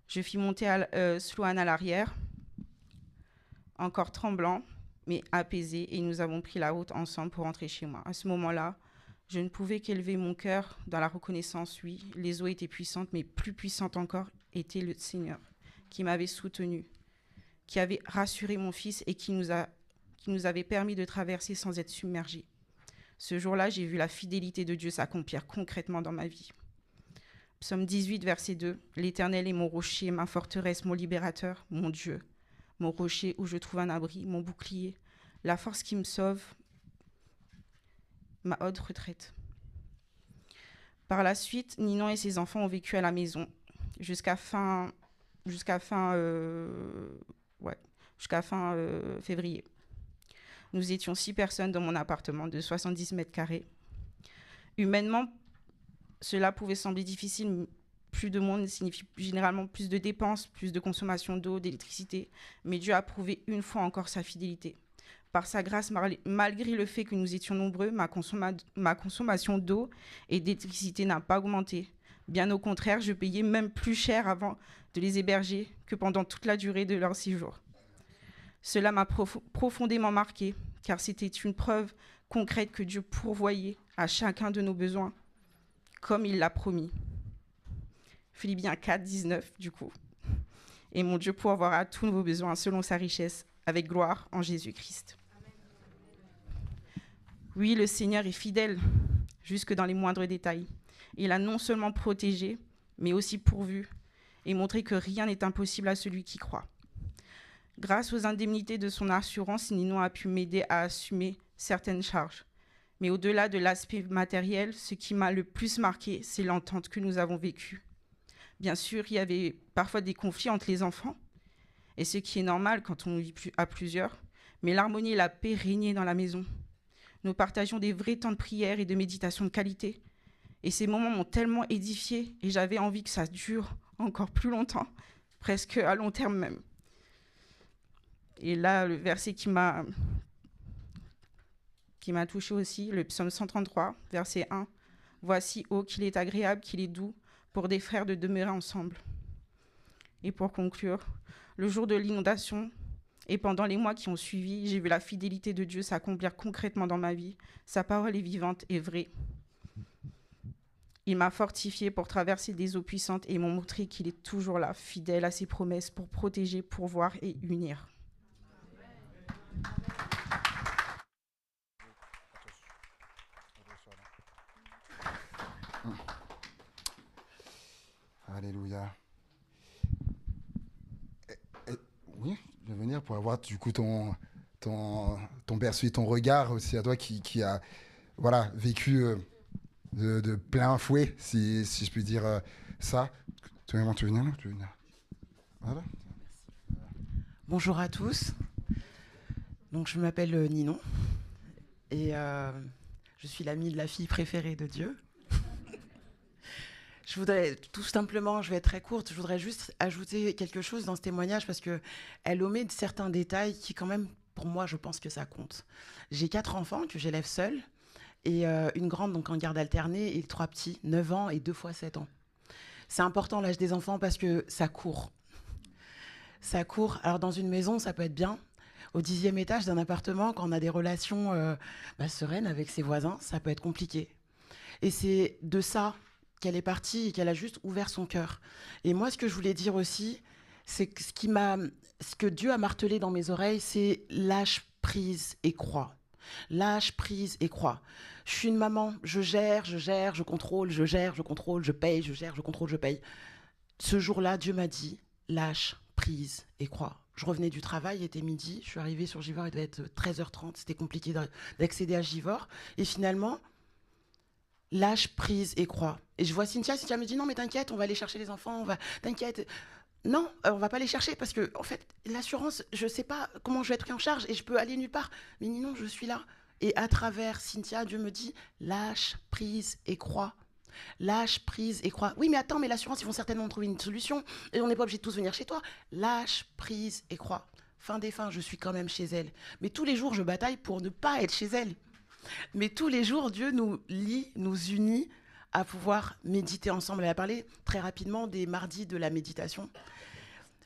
B: Je fis monter Sloane à l'arrière, encore tremblant, mais apaisé, et nous avons pris la route ensemble pour rentrer chez moi. À ce moment-là, je ne pouvais qu'élever mon cœur dans la reconnaissance, oui. Les eaux étaient puissantes, mais plus puissante encore était le Seigneur, qui m'avait soutenu, qui avait rassuré mon fils et qui nous avait permis de traverser sans être submergés. Ce jour-là, j'ai vu la fidélité de Dieu s'accomplir concrètement dans ma vie. Psaume 18, verset 2. « L'Éternel est mon rocher, ma forteresse, mon libérateur, mon Dieu, mon rocher où je trouve un abri, mon bouclier, la force qui me sauve, ma haute retraite. » Par la suite, Ninon et ses enfants ont vécu à la maison jusqu'à fin février. Nous étions 6 personnes dans mon appartement de 70 mètres carrés. Humainement, cela pouvait sembler difficile. Plus de monde signifie généralement plus de dépenses, plus de consommation d'eau, d'électricité. Mais Dieu a prouvé une fois encore sa fidélité. Par sa grâce, malgré le fait que nous étions nombreux, ma consommation d'eau et d'électricité n'a pas augmenté. Bien au contraire, je payais même plus cher avant de les héberger que pendant toute la durée de leur séjour. Cela m'a profondément marqué, car c'était une preuve concrète que Dieu pourvoyait à chacun de nos besoins, comme il l'a promis. Philippiens 4, 19, du coup. « Et mon Dieu pourvoira à tous vos besoins selon sa richesse, avec gloire en Jésus-Christ. » Oui, le Seigneur est fidèle, jusque dans les moindres détails. Il a non seulement protégé, mais aussi pourvu, et montré que rien n'est impossible à celui qui croit. Grâce aux indemnités de son assurance, Ninon a pu m'aider à assumer certaines charges. Mais au-delà de l'aspect matériel, ce qui m'a le plus marqué, c'est l'entente que nous avons vécue. Bien sûr, il y avait parfois des conflits entre les enfants, et ce qui est normal quand on vit à plusieurs, mais l'harmonie et la paix régnaient dans la maison. Nous partagions des vrais temps de prière et de méditation de qualité. Et ces moments m'ont tellement édifiée et j'avais envie que ça dure encore plus longtemps, presque à long terme même. Et là, le verset qui m'a touchée aussi, le psaume 133, verset 1. « Voici, ô qu'il est agréable, qu'il est doux, pour des frères de demeurer ensemble. » Et pour conclure, le jour de l'inondation et pendant les mois qui ont suivi, j'ai vu la fidélité de Dieu s'accomplir concrètement dans ma vie. Sa parole est vivante et vraie. Il m'a fortifié pour traverser des eaux puissantes et m'a montré qu'il est toujours là, fidèle à ses promesses pour protéger, pourvoir et unir.
A: Alléluia. Oui, je vais venir pour avoir du coup ton berceau et ton regard aussi à toi qui a voilà, vécu de plein fouet, si je puis dire ça. Tu veux venir là? Tu veux venir? Voilà.
C: Bonjour à tous. Donc, je m'appelle Ninon et je suis l'amie de la fille préférée de Dieu. Je voudrais tout simplement, je vais être très courte, je voudrais juste ajouter quelque chose dans ce témoignage parce qu'elle omet certains détails qui quand même, pour moi, je pense que ça compte. J'ai 4 enfants que j'élève seule et une grande donc en garde alternée et 3 petits, 9 ans et 2 fois 7 ans. C'est important l'âge des enfants parce que ça court. Ça court. Alors dans une maison, ça peut être bien. Au 10e étage d'un appartement, quand on a des relations sereines avec ses voisins, ça peut être compliqué. Et c'est de ça qu'elle est partie et qu'elle a juste ouvert son cœur. Et moi, ce que je voulais dire aussi, c'est que ce que Dieu a martelé dans mes oreilles, c'est lâche prise et crois. Lâche prise et crois. Je suis une maman, je gère, je contrôle, je gère, je contrôle, je paye, je gère, je contrôle, je paye. Ce jour-là, Dieu m'a dit, lâche prise et crois. Je revenais du travail, il était midi, je suis arrivée sur Givors, il devait être 13h30, c'était compliqué d'accéder à Givors. Et finalement, lâche prise et crois. Et je vois Cynthia me dit non mais t'inquiète, on va aller chercher les enfants, t'inquiète. Non, on va pas les chercher parce que en fait l'assurance, je sais pas comment je vais être pris en charge et je peux aller nulle part. Mais non, je suis là. Et à travers Cynthia, Dieu me dit lâche prise et crois. Lâche prise et crois. Oui mais attends, mais l'assurance, ils vont certainement trouver une solution et on n'est pas obligé de tous venir chez toi. Lâche prise et crois. Fin des fins, je suis quand même chez elle. Mais tous les jours, je bataille pour ne pas être chez elle. Mais tous les jours, Dieu nous lie, nous unit à pouvoir méditer ensemble. Elle a parlé très rapidement des mardis de la méditation.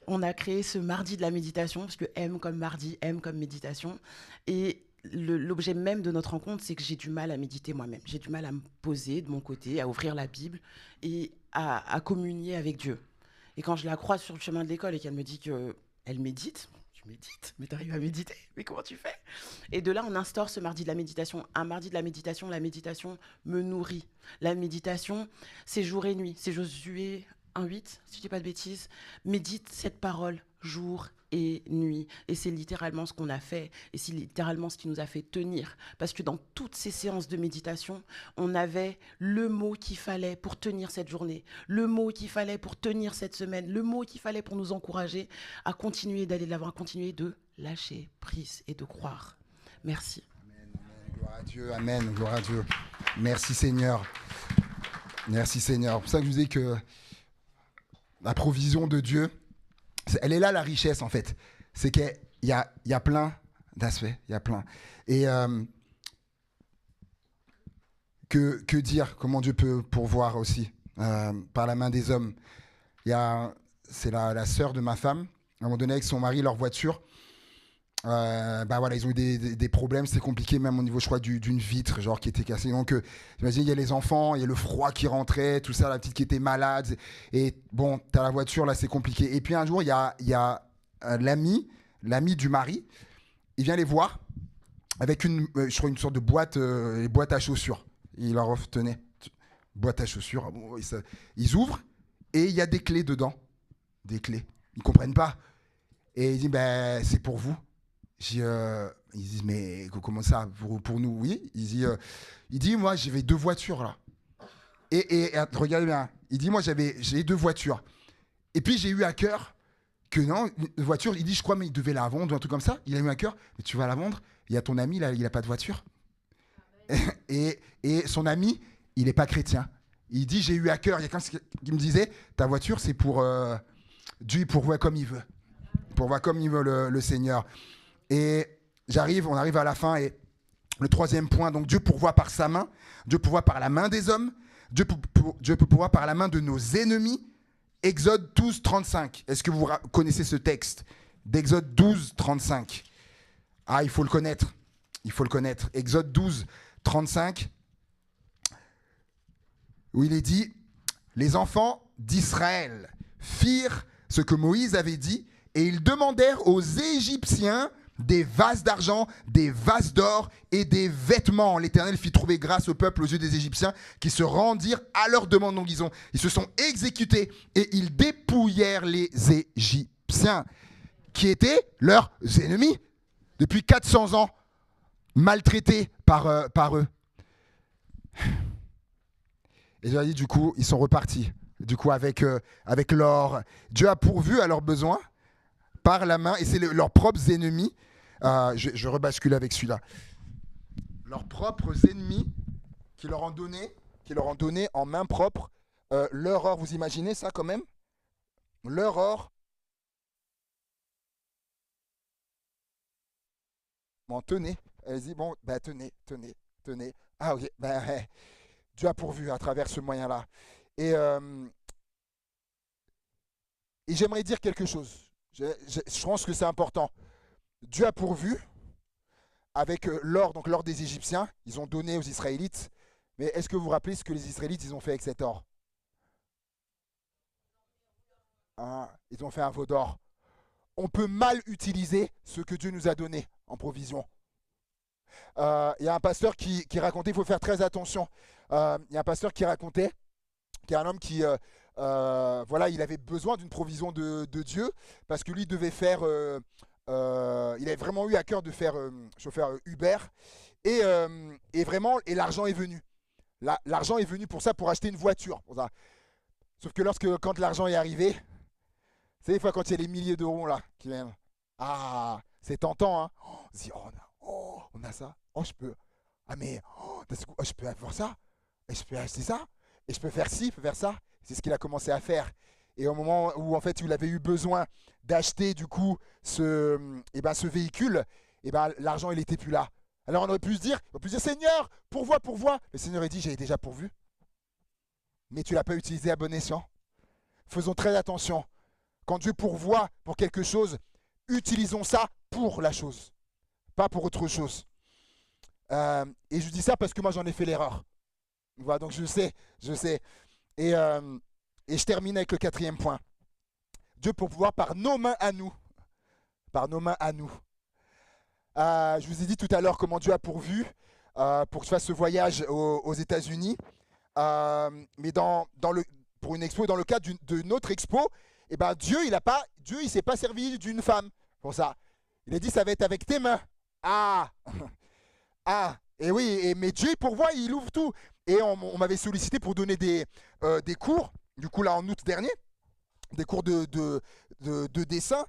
C: On a créé ce mardi de la méditation, parce que M comme mardi, M comme méditation. Et l'objet même de notre rencontre, c'est que j'ai du mal à méditer moi-même. J'ai du mal à me poser de mon côté, à ouvrir la Bible et à communier avec Dieu. Et quand je la croise sur le chemin de l'école et qu'elle me dit qu'elle médite, tu médites, mais tu arrives à méditer, mais comment tu fais? Et de là, on instaure ce mardi de la méditation. Un mardi de la méditation me nourrit. La méditation, c'est jour et nuit. C'est Josué 1,8, si je ne dis pas de bêtises. Médite cette parole jour et nuit. Et c'est littéralement ce qu'on a fait. Et c'est littéralement ce qui nous a fait tenir. Parce que dans toutes ces séances de méditation, on avait le mot qu'il fallait pour tenir cette journée, le mot qu'il fallait pour tenir cette semaine, le mot qu'il fallait pour nous encourager à continuer d'aller de l'avant, à continuer de lâcher prise et de croire. Merci.
A: Amen, gloire à Dieu, amen, gloire à Dieu. Merci Seigneur. Merci Seigneur. C'est pour ça que je vous dis que la provision de Dieu, elle est là la richesse en fait. C'est qu'il y a plein d'aspects, il y a plein. Et que dire, comment Dieu peut pourvoir aussi par la main des hommes. C'est la sœur de ma femme, à un moment donné avec son mari, leur voiture. Voilà, ils ont eu des problèmes, c'était compliqué même au niveau je crois d'une vitre genre qui était cassée, donc j'imagine il y a les enfants, il y a le froid qui rentrait, tout ça, la petite qui était malade et bon t'as la voiture là c'est compliqué. Et puis un jour il y a l'ami du mari, il vient les voir avec je crois une sorte de boîte à chaussures, il leur offre, tenez, boîte à chaussures, bon, ils ouvrent et il y a des clés dedans, des clés, ils comprennent pas et il dit c'est pour vous. Ils disent mais comment ça pour nous? Oui, il dit moi j'avais 2 voitures là et regardez bien, il dit moi j'ai 2 voitures et puis j'ai eu à cœur
D: que non, une voiture, il dit, je crois, mais il devait la vendre ou un truc comme ça. Il a eu un cœur, mais tu vas la vendre. Il y a ton ami, là, il n'a pas de voiture. Et son ami, il n'est pas chrétien. Il dit, j'ai eu à cœur. Il y a quelqu'un qui me disait, ta voiture, c'est pour Dieu, pour voir comme il veut. Pour voir comme il veut le Seigneur. Et on arrive à la fin. Et le troisième point, donc Dieu pourvoit par sa main. Dieu pourvoit par la main des hommes. Dieu peut pourvoir par la main de nos ennemis. Exode 12, 35. Est-ce que vous connaissez ce texte d'Exode 12, 35? Ah, il faut le connaître. Il faut le connaître. Exode 12, 35, où il est dit, les enfants d'Israël firent ce que Moïse avait dit, et ils demandèrent aux Égyptiens des vases d'argent, des vases d'or et des vêtements. L'Éternel fit trouver grâce au peuple aux yeux des Égyptiens qui se rendirent à leur demande. Donc ils se sont exécutés et ils dépouillèrent les Égyptiens qui étaient leurs ennemis depuis 400 ans, maltraités par eux. Et Dieu a dit, du coup, ils sont repartis. Du coup, avec l'or, Dieu a pourvu à leurs besoins par la main, et c'est leurs propres ennemis. Je rebascule avec celui-là. Leurs propres ennemis qui leur ont donné en main propre leur or. Vous imaginez ça quand même? Leur or. Bon, tenez. Elle dit, bon, bah, tenez. Ah, ok. Bah, Dieu a pourvu à travers ce moyen-là. Et j'aimerais dire quelque chose. Je pense que c'est important. Dieu a pourvu avec l'or, donc l'or des Égyptiens. Ils ont donné aux Israélites. Mais est-ce que vous vous rappelez ce que les Israélites ils ont fait avec cet or? Ils ont fait un veau d'or. On peut mal utiliser ce que Dieu nous a donné en provision. Il y a un pasteur qui racontait, il faut faire très attention. Il y a un pasteur qui racontait, qui est un homme qui, voilà, il avait besoin d'une provision de Dieu parce que lui devait faire, il avait vraiment eu à cœur de faire chauffeur Uber et vraiment, et l'argent est venu. L'argent est venu pour ça, pour acheter une voiture. Pour ça. Sauf que quand l'argent est arrivé, c'est des fois quand il y a les milliers d'euros là qui viennent. Ah, c'est tentant, hein. On se dit, on a ça. Oh, je peux. Ah, mais je peux avoir ça. Et je peux acheter ça. Et je peux faire ci, je peux faire ça. C'est ce qu'il a commencé à faire. Et au moment où en fait il avait eu besoin d'acheter du coup ce véhicule, l'argent il n'était plus là. Alors on aurait pu se dire, Seigneur, pourvois. Le Seigneur a dit, j'ai déjà pourvu. Mais tu ne l'as pas utilisé à bon escient. Faisons très attention. Quand Dieu pourvoit pour quelque chose, utilisons ça pour la chose, pas pour autre chose. Et je dis ça parce que moi j'en ai fait l'erreur. Voilà, donc je sais. Et je termine avec le quatrième point. Dieu pourvoit par nos mains à nous. Par nos mains à nous. Je vous ai dit tout à l'heure comment Dieu a pourvu pour que je fasse ce voyage aux États-Unis. Mais pour une expo, dans le cadre d'une autre expo, Dieu il s'est pas servi d'une femme pour ça. Il a dit ça va être avec tes mains. Et oui, mais Dieu pourvoit, il ouvre tout. Et on m'avait sollicité pour donner des cours, du coup là en août dernier, des cours de dessin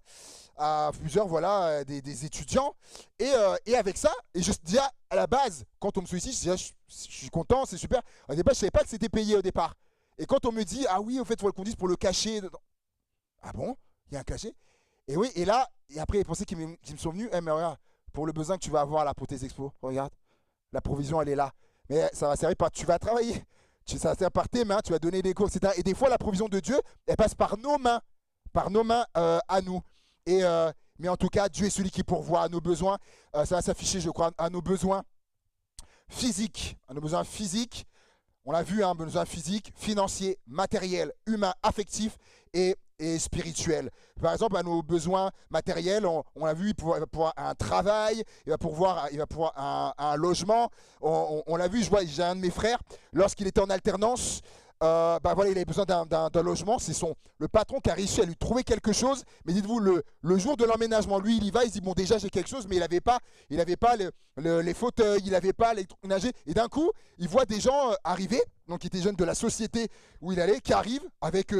D: à plusieurs, voilà, des étudiants. Et avec ça, et je dis à la base, quand on me sollicite, je dis, je suis content, c'est super. Au départ, je ne savais pas que c'était payé au départ. Et quand on me dit, ah oui, au fait, il faut qu'on dise pour le cacher. Ah bon? Il y a un cachet? Et oui, et là, et après, les pensées qui me sont venues, mais regarde, pour le besoin que tu vas avoir là pour tes expos, regarde, la provision, elle est là. Mais ça va servir par, tu vas travailler, ça va servir par tes mains, tu vas donner des cours, etc. Et des fois, la provision de Dieu, elle passe par nos mains à nous. Mais en tout cas, Dieu est celui qui pourvoit à nos besoins. Ça va s'afficher, je crois, à nos besoins physiques. À nos besoins physiques, on l'a vu, besoins physiques, financiers, matériels, humains, affectifs et spirituels. Par exemple, à nos besoins matériels, on l'a vu, il va pouvoir un travail, il va pouvoir un logement. On l'a vu, j'ai un de mes frères, lorsqu'il était en alternance, voilà, il avait besoin d'un logement. C'est le patron qui a réussi à lui trouver quelque chose. Mais dites-vous, le jour de l'emménagement, lui, il y va, il se dit, bon, déjà, j'ai quelque chose, mais il n'avait pas les fauteuils, il n'avait pas l'électroménager. Et d'un coup, il voit des gens arriver, donc qui étaient jeunes de la société où il allait, qui arrivent avec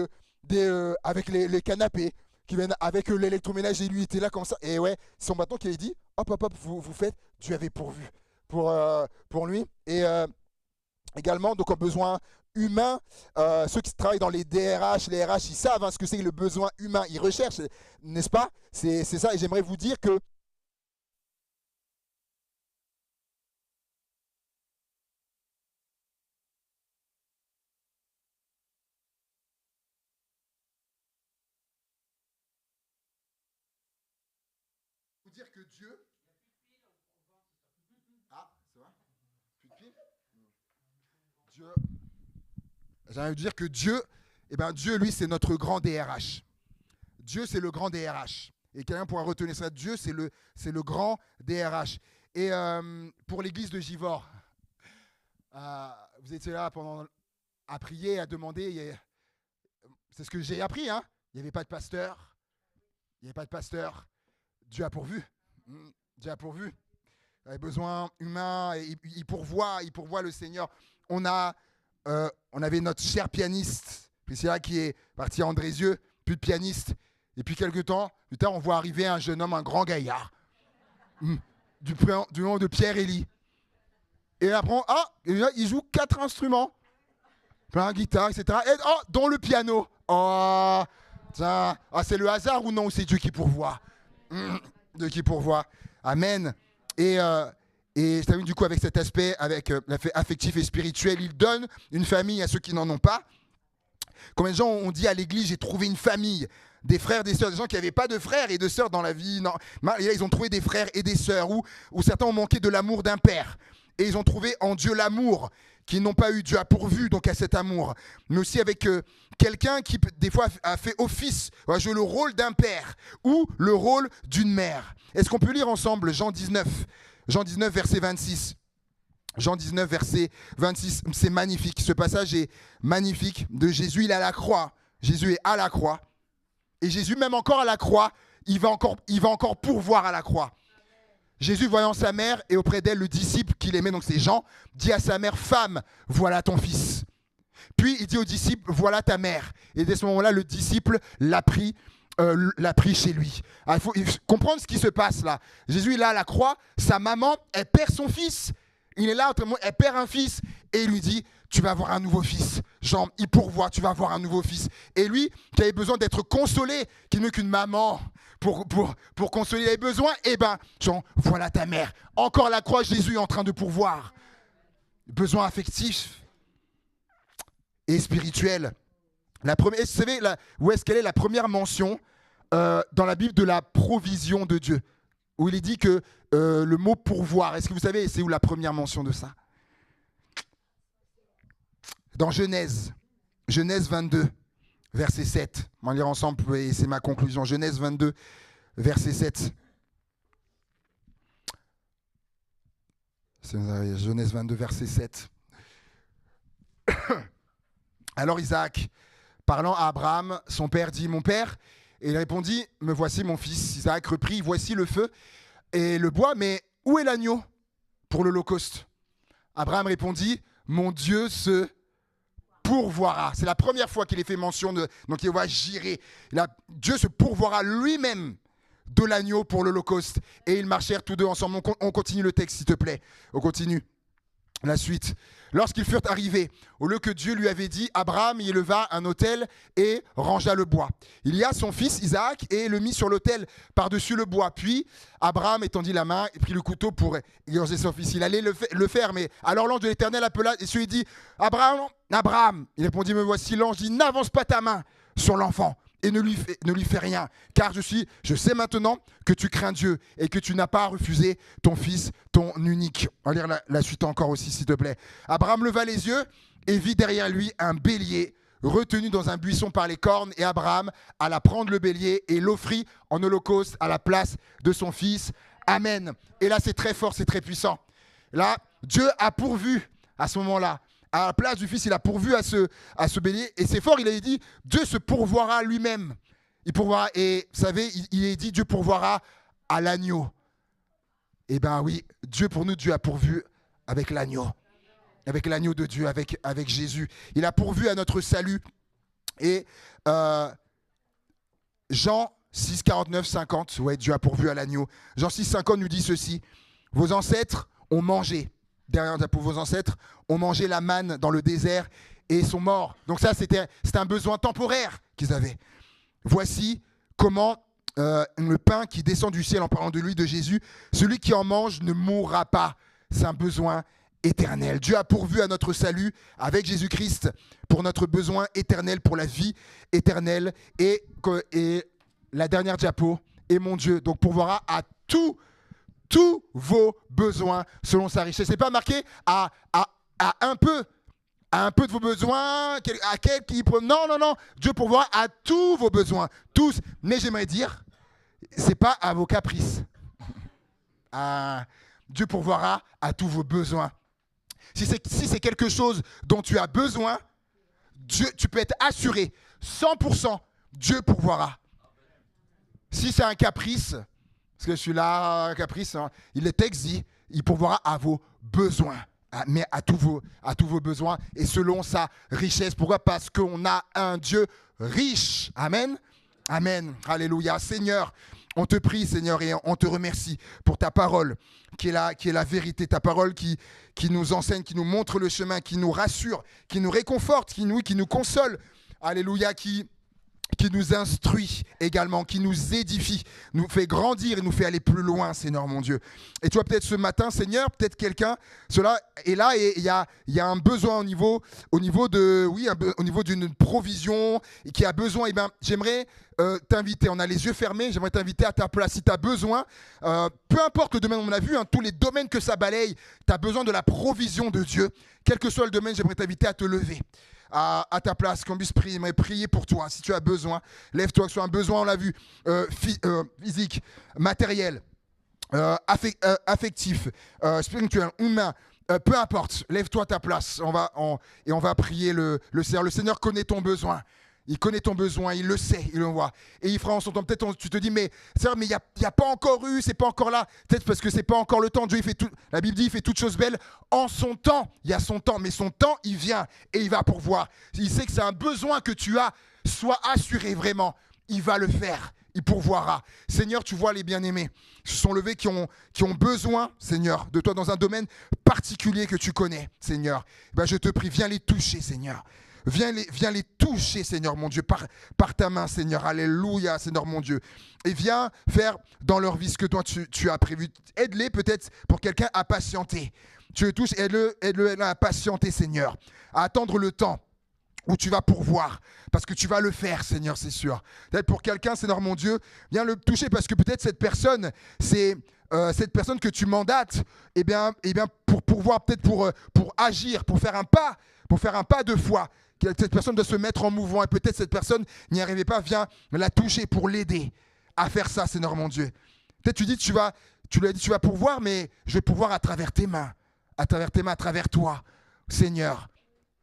D: les canapés,
A: qui viennent avec l'électroménager, et lui était là comme ça. Et ouais, c'est son patron qui lui dit, hop, hop, hop, vous faites, Dieu avait pourvu pour lui. Et également, donc, un besoin humain, ceux qui travaillent dans les DRH, les RH, ils savent ce que c'est que le besoin humain, ils recherchent, n'est-ce pas? C'est ça, et j'aimerais vous dire que Dieu... Ah, c'est vrai? Plus de pile? Dieu... J'ai envie de dire que Dieu, eh ben Dieu, lui, c'est notre grand DRH. Dieu, c'est le grand DRH. Et quelqu'un pourra retenir ça. Dieu, c'est le grand DRH. Et pour l'église de Givors, vous étiez là à prier, à demander. C'est ce que j'ai appris. Il n'y avait pas de pasteur. Il n'y avait pas de pasteur. Dieu a pourvu. Dieu a pourvu. Il avait besoin humain. Il pourvoit le Seigneur. On avait notre cher pianiste, Priscilla, qui est parti à Andrézieux, plus de pianiste. Et puis quelques temps, plus tard, on voit arriver un jeune homme, un grand gaillard, du nom de Pierre-Élie. Et après, il joue 4 instruments, plein de guitare, etc. Et dont le piano. Oh, tiens, c'est le hasard ou non, c'est Dieu qui pourvoit. Dieu qui pourvoit. Amen. Et je termine du coup avec cet aspect, avec l'aspect affectif et spirituel. Il donne une famille à ceux qui n'en ont pas. Combien de gens ont dit à l'église, j'ai trouvé une famille, des frères, des sœurs, des gens qui n'avaient pas de frères et de sœurs dans la vie. Non. Et là, ils ont trouvé des frères et des sœurs, où certains ont manqué de l'amour d'un père. Et ils ont trouvé en Dieu l'amour qu'ils n'ont pas eu. Dieu a pourvu donc à cet amour. Mais aussi avec quelqu'un qui, des fois, a fait office, a joué le rôle d'un père ou le rôle d'une mère. Est-ce qu'on peut lire ensemble Jean 19, verset 26 ? Jean 19, verset 26, c'est magnifique. Ce passage est magnifique de Jésus. Il est à la croix. Jésus est à la croix. Et Jésus, même encore à la croix, il va encore pourvoir à la croix. Jésus, voyant sa mère et auprès d'elle le disciple qu'il aimait, donc c'est Jean, dit à sa mère, femme, voilà ton fils. Puis il dit au disciple, voilà ta mère. Et dès ce moment-là, le disciple l'a pris chez lui. Alors, il faut comprendre ce qui se passe là. Jésus est là à la croix, sa maman, elle perd son fils. Il est là, elle perd un fils et il lui dit, tu vas avoir un nouveau fils. Jean, il pourvoit, tu vas avoir un nouveau fils. Et lui, qui avait besoin d'être consolé, qui n'est qu'une maman pour consoler, il avait besoin, Jean, voilà ta mère. Encore à la croix, Jésus est en train de pourvoir. Besoin affectif et spirituel. Vous savez, où est-ce qu'elle est la première mention dans la Bible de la provision de Dieu, où il est dit que le mot pourvoir, est-ce que vous savez, c'est où la première mention de ça? Dans Genèse 22, verset 7. On va lire ensemble et c'est ma conclusion. Genèse 22, verset 7. Genèse 22, verset 7. Alors Isaac, parlant à Abraham, son père dit, mon père, et il répondit, me voici mon fils. Isaac reprit, voici le feu et le bois, mais où est l'agneau pour l'holocauste? Abraham répondit, mon Dieu se pourvoira. C'est la première fois qu'il est fait mention de, donc il va girer. Dieu se pourvoira lui-même de l'agneau pour l'holocauste. Et ils marchèrent tous deux ensemble. On continue le texte, s'il te plaît. On continue. La suite. Lorsqu'ils furent arrivés, au lieu que Dieu lui avait dit, Abraham y éleva un autel et rangea le bois. Il y a son fils Isaac et le mit sur l'autel par-dessus le bois. Puis Abraham étendit la main et prit le couteau pour égorger son fils. Il allait le faire, mais alors l'ange de l'Éternel appela et celui dit, Abraham, Abraham. Il répondit, me voici. L'ange dit, n'avance pas ta main sur l'enfant et ne lui fais rien, car je sais maintenant que tu crains Dieu et que tu n'as pas refusé ton fils, ton unique. On va lire la suite encore aussi, s'il te plaît. Abraham leva les yeux et vit derrière lui un bélier retenu dans un buisson par les cornes, et Abraham alla prendre le bélier et l'offrit en holocauste à la place de son fils. Amen. Et là, c'est très fort, c'est très puissant. Là, Dieu a pourvu à ce moment-là. À la place du fils, il a pourvu à ce bélier. Et c'est fort, il a dit, Dieu se pourvoira lui-même. Il pourvoira, et vous savez, il est dit, Dieu pourvoira à l'agneau. Eh bien oui, Dieu pour nous, Dieu a pourvu avec l'agneau. Avec l'agneau de Dieu, avec Jésus. Il a pourvu à notre salut. Et Jean 6, 49, 50, ouais, Dieu a pourvu à l'agneau. Jean 6, 50 nous dit ceci. Vos ancêtres ont mangé, derrière pour vos ancêtres, ont mangé la manne dans le désert et sont morts. Donc ça, c'était un besoin temporaire qu'ils avaient. Voici comment le pain qui descend du ciel, en parlant de lui, de Jésus, celui qui en mange ne mourra pas. C'est un besoin éternel. Dieu a pourvu à notre salut avec Jésus-Christ pour notre besoin éternel, pour la vie éternelle. Et la dernière diapo, et mon Dieu, donc pourvoira à tous vos besoins selon sa richesse. C'est pas marqué à un peu de vos besoins, à quelques... Non. Dieu pourvoira à tous vos besoins, tous. Mais j'aimerais dire, c'est pas à vos caprices. Dieu pourvoira à tous vos besoins. Si c'est quelque chose dont tu as besoin, Dieu, tu peux être assuré, 100%, Dieu pourvoira. Si c'est un caprice, parce que celui-là, un caprice, hein, le texte dit, il pourvoira à vos besoins, mais à tous vos besoins et selon sa richesse. Pourquoi ? Parce qu'on a un Dieu riche. Amen. Amen. Alléluia. Seigneur, on te prie, Seigneur, et on te remercie pour ta parole, qui est la vérité, ta parole qui nous enseigne, qui nous montre le chemin, qui nous rassure, qui nous réconforte, qui nous console. Alléluia, qui nous instruit également, qui nous édifie, nous fait grandir et nous fait aller plus loin, Seigneur mon Dieu. Et toi, peut-être ce matin, Seigneur, peut-être quelqu'un, cela est là et il y a un besoin au niveau d'une provision et qui a besoin, j'aimerais t'inviter, on a les yeux fermés, j'aimerais t'inviter à ta place. Si tu as besoin, peu importe le domaine, on a vu, tous les domaines que ça balaye, tu as besoin de la provision de Dieu. Quel que soit le domaine, j'aimerais t'inviter à te lever. À ta place, qu'on puisse prier pour toi. Si tu as besoin, lève-toi, que ce soit un besoin, on l'a vu, physique, matériel, affectif, spirituel, humain, peu importe, lève-toi à ta place. On va prier le Seigneur. Le Seigneur connaît ton besoin. Il connaît ton besoin, il le sait, il le voit. Et il fera en son temps. Peut-être tu te dis, mais Seigneur, mais il n'y a pas encore eu, c'est pas encore là. Peut-être parce que c'est pas encore le temps. Dieu, la Bible dit, il fait toutes choses belles en son temps. Il y a son temps, mais son temps, il vient et il va pourvoir. Il sait que c'est un besoin que tu as. Sois assuré vraiment, il va le faire. Il pourvoira. Seigneur, tu vois les bien-aimés qui se sont levés, qui ont besoin, Seigneur, de toi dans un domaine particulier que tu connais, Seigneur. Je te prie, viens les toucher, Seigneur. Viens les toucher, Seigneur mon Dieu, par ta main, Seigneur. Alléluia, Seigneur mon Dieu. Et viens faire dans leur vie ce que toi tu as prévu. Aide-les peut-être pour quelqu'un à patienter. Tu le touches, aide-le à patienter, Seigneur. À attendre le temps où tu vas pourvoir. Parce que tu vas le faire, Seigneur, c'est sûr. Peut-être pour quelqu'un, Seigneur mon Dieu, viens le toucher parce que peut-être cette personne, c'est... cette personne que tu mandates, pour pourvoir, peut-être pour agir, pour faire un pas de foi. Cette personne doit se mettre en mouvement et peut-être cette personne n'y arrivait pas, viens la toucher pour l'aider à faire ça, Seigneur mon Dieu. Peut-être tu lui as dit tu vas pourvoir, mais je vais pourvoir à travers tes mains, à travers toi, Seigneur.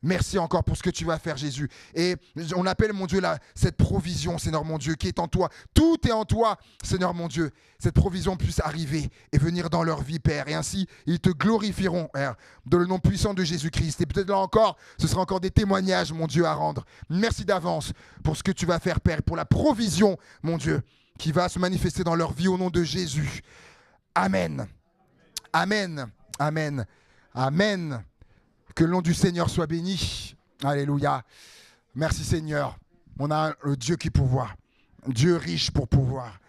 A: Merci encore pour ce que tu vas faire, Jésus. Et on appelle, mon Dieu, cette provision, Seigneur mon Dieu, qui est en toi. Tout est en toi, Seigneur mon Dieu. Cette provision puisse arriver et venir dans leur vie, Père. Et ainsi, ils te glorifieront, Père, dans le nom puissant de Jésus-Christ. Et peut-être là encore, ce sera encore des témoignages, mon Dieu, à rendre. Merci d'avance pour ce que tu vas faire, Père, pour la provision, mon Dieu, qui va se manifester dans leur vie au nom de Jésus. Amen. Amen. Amen. Amen. Que le nom du Seigneur soit béni. Alléluia. Merci Seigneur. On a le Dieu qui pourvoit. Dieu riche pour pouvoir.